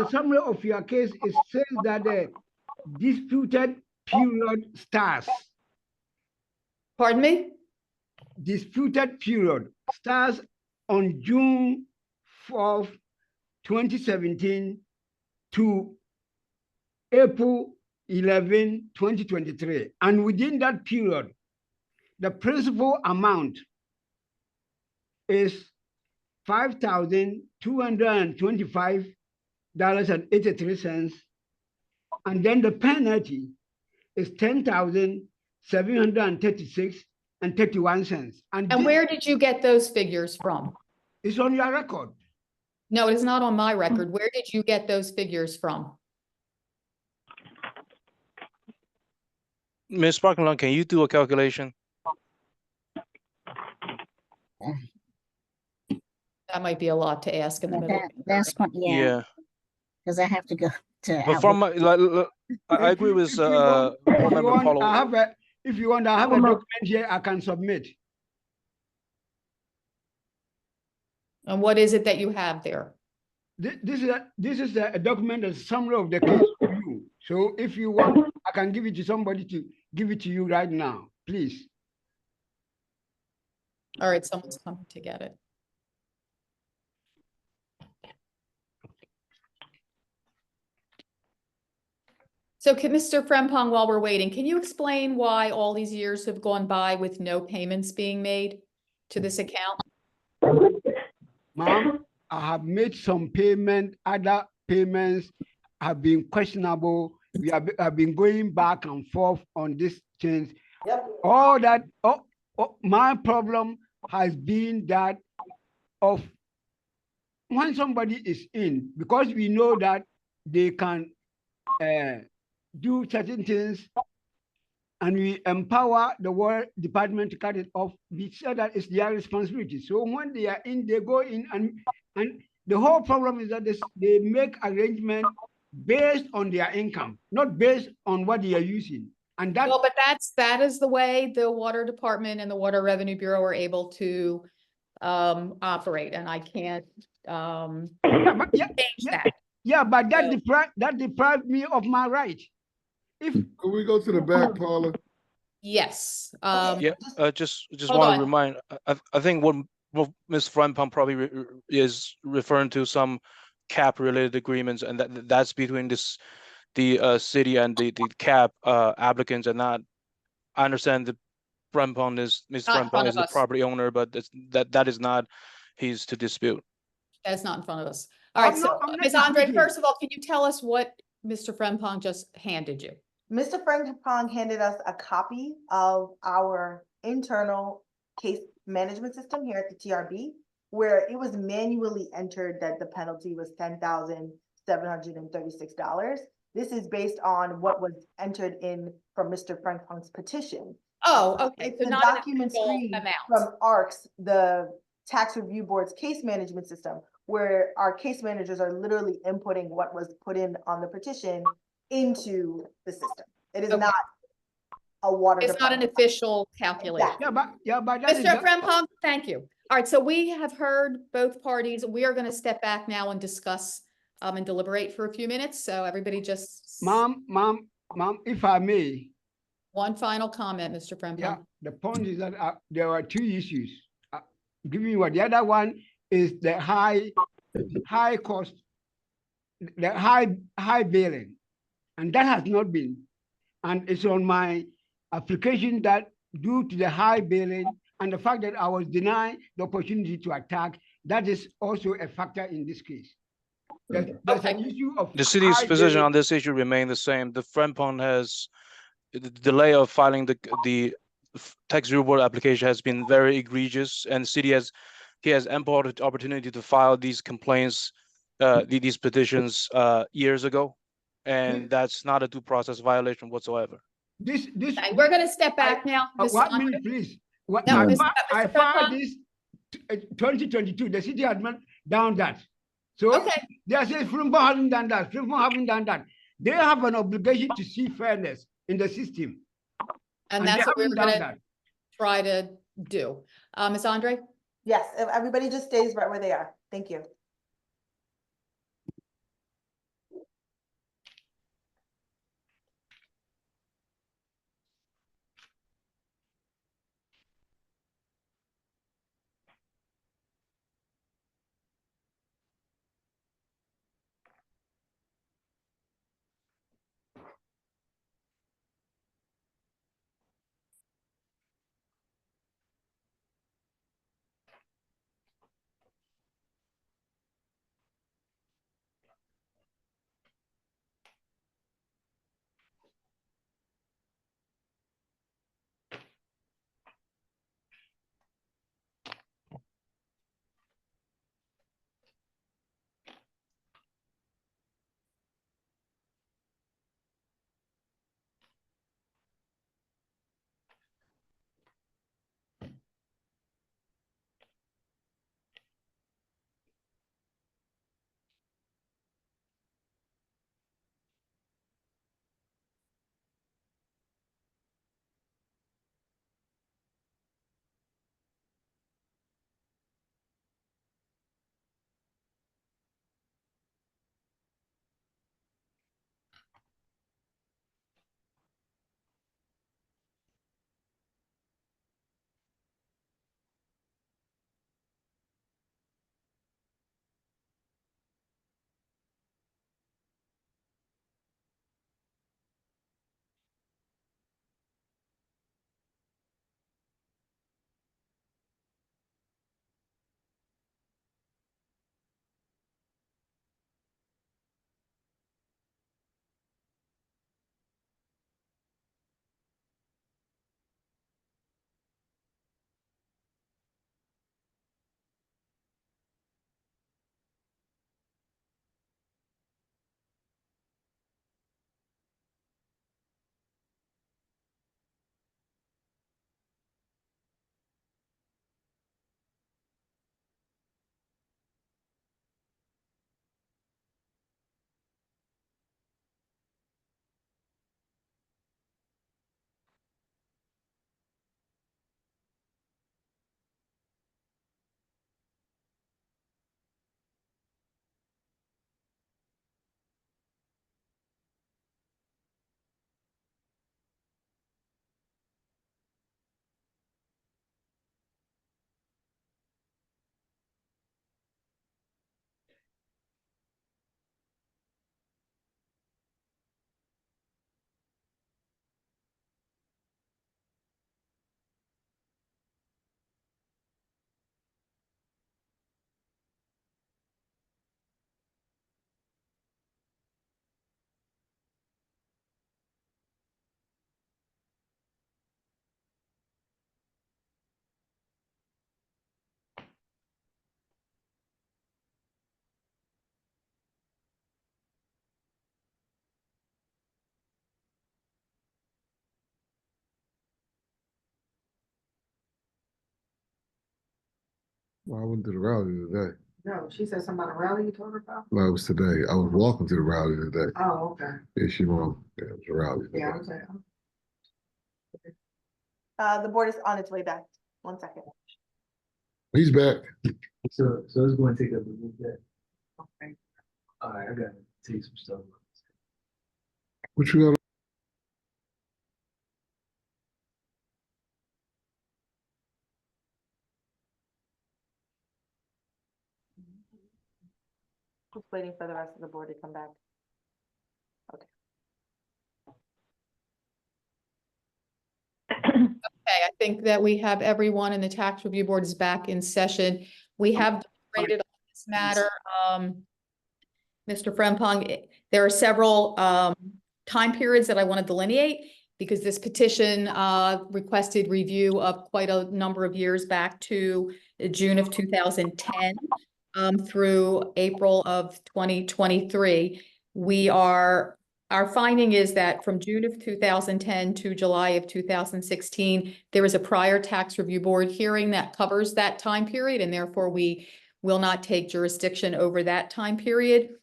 summary of your case is says that the disputed period starts. Pardon me? Disputed period starts on June 4th, 2017 to April 11, 2023. And within that period, the principal amount is $5,225.83. And then the penalty is $10,736.31. And where did you get those figures from? It's on your record. No, it is not on my record. Where did you get those figures from? Ms. Brockington, can you do a calculation? That might be a lot to ask in the middle. That's yeah, because I have to go to. But from my, I agree with If Board you Member want, Paulo. I have a document here I can submit. And what is it that you have there? This is a document, a summary of the case for you. So if you want, I can give it to somebody to give it to you right now, please. All right, someone's coming to get it. So Mr. Frempong, while we're waiting, can you explain why all these years have gone by with no payments being made to this account? Ma'am, I have made some payment, other payments have been questionable. We have been going back and forth on this change. Yep. All that, my problem has been that of when somebody is in, because we know that they can do certain things and we empower the water department to cut it off. We said that it's their responsibility. So when they are in, they go in and the whole problem is that they make arrangement based on their income, not based on what they are using. And that, Well, but that is the way the water department and the Water Revenue Bureau are able to operate, and I can't change that. Yeah, but that deprived me of my right. Can we go to the back, Paula? Yes. Yeah, just Hold want on. to remind, I think what Ms. Frempong probably is referring to some cap related agreements, and that's between the city and the cap applicants, and not, I understand that Frempong is, Ms. Not in front Frempong of is the us. property owner, but that is not his to dispute. That's not in front of us. All right, I'm so not Ms. Andre, disputing. first of all, can you tell us what Mr. Frempong just handed you? Mr. Frempong handed us a copy of our internal case management system here at the TRB, where it was manually entered that the penalty was $10,736. This is based on what was entered in from Mr. Frempong's petition. Oh, okay. It's So the not an document official screen amount. from ARCS, the Tax Review Board's case management system, where our case managers are literally inputting what was put in on the petition into the system. It is Okay. not a water. It's not an department. official calculation. Yeah, but that is Mr. Frempong, thank you. All right, so we have heard both parties. We are going to step back now and discuss and deliberate for a few minutes. So everybody just. Ma'am, if I may. One final comment, Mr. Frempong. Yeah, the point is that there are two issues. Give me what the other one is: the high cost, the high billing, and that has not been, and it's on my application that due to the high billing and the fact that I was denied the opportunity to attack, that is also a factor in this case. There's an issue of The city's high position billing. on this issue remain the same. The Friendpond has, the delay of filing the tax review board application has been very egregious, and the city has, he has ample opportunity to file these complaints, these petitions, years ago. And that's not a due process violation whatsoever. This, Okay, we're gonna step back now. Mr. 1 Andre. minute, please. What, No, I, Mr. I Mr. filed Frimpong? this 2022. The city had not done that. So Okay. they are saying Frimpong hasn't done that. Frimpong haven't done that. They have an obligation to see fairness in the system. And they that's what we're haven't done gonna that. try to do. Ms. Andre? Yes, if everybody just stays right where they are. Thank you. Well, I went to the rally today. No, she said something about a rally you told her about? No, it was today. I was walking to the rally today. Oh, okay. Yeah, she won. Yeah, it was a rally. Yeah, I today. was like, oh. The board is on its way back. 1 second. He's back. So it's going to take a little bit. Okay. All right, I gotta take some stuff. What you got? Just waiting for the rest of the board to come back. Okay. I think that we have everyone and the tax review board is back in session. We have deliberated on this matter. Mr. Frempong, there are several time periods that I want to delineate because this petition requested review of quite a number of years back to June of 2010 through April of 2023. Our finding is that from June of 2010 to July of 2016, there is a prior tax review board hearing that covers that time period, and therefore we will not take jurisdiction over that time period.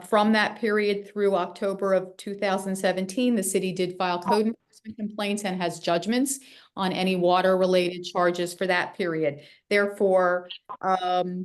From that period through October of 2017, the city did file code enforcement complaints and has judgments on any water-related charges for that period. Therefore, for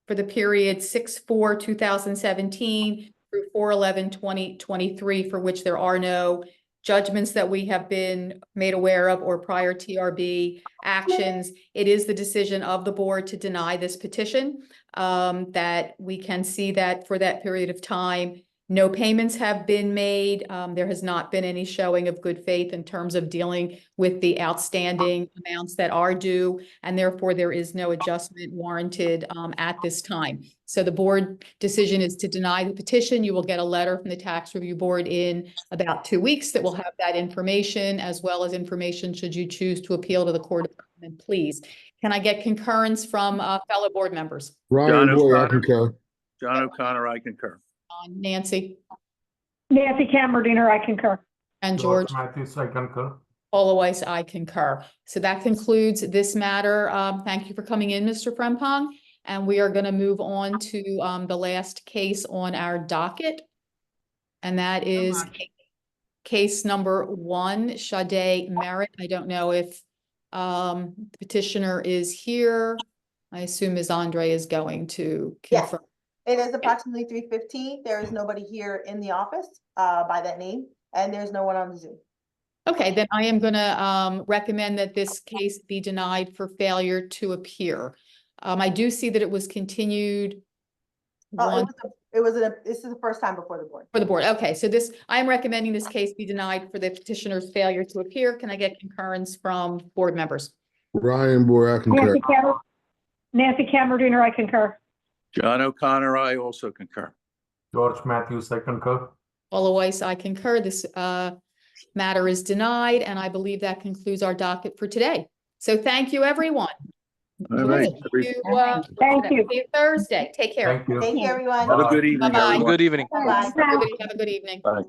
the period 6/4/2017 through 4/11/2023, for which there are no judgments that we have been made aware of or prior TRB actions, it is the decision of the board to deny this petition. That we can see that for that period of time, no payments have been made. There has not been any showing of good faith in terms of dealing with the outstanding amounts that are due, and therefore there is no adjustment warranted at this time. So the board decision is to deny the petition. You will get a letter from the tax review board in about 2 weeks that will have that information, as well as information should you choose to appeal to the Court of Government Pleas. Can I get concurrence from fellow board members? Ryan John Boy, I O'Connor. concur. John O'Connor, I concur. Nancy Nancy Camerdiner, I concur. and George Matthews, I concur. Foloweiss, I concur. So that concludes this matter. Thank you for coming in, Mr. Frempong. And we are going to move on to the last case on our docket. And that is case number 1, Sade Merritt. I don't know if the petitioner is here. I assume Ms. Andre is going to Yes. confirm. It is approximately 3:15. There is nobody here in the office by that name, and there's no one on Zoom. Okay, then I am going to recommend that this case be denied for failure to appear. I do see that it was continued This is the first time before the board. for the board. Okay, so I am recommending this case be denied for the petitioner's failure to appear. Can I get concurrence from board members? Ryan Boy, I concur. Nancy Camerdiner, I concur. John O'Connor, I also concur. George Matthews, I concur. Foloweiss, I concur. This matter is denied, and I believe that concludes our docket for today. So thank you, everyone. All right. Thank you. See you Thursday. Take care. Thank you. Thank you, everyone. Have a good evening, Bye-bye. everyone. Good evening. Bye. Everybody have a good evening. Bye.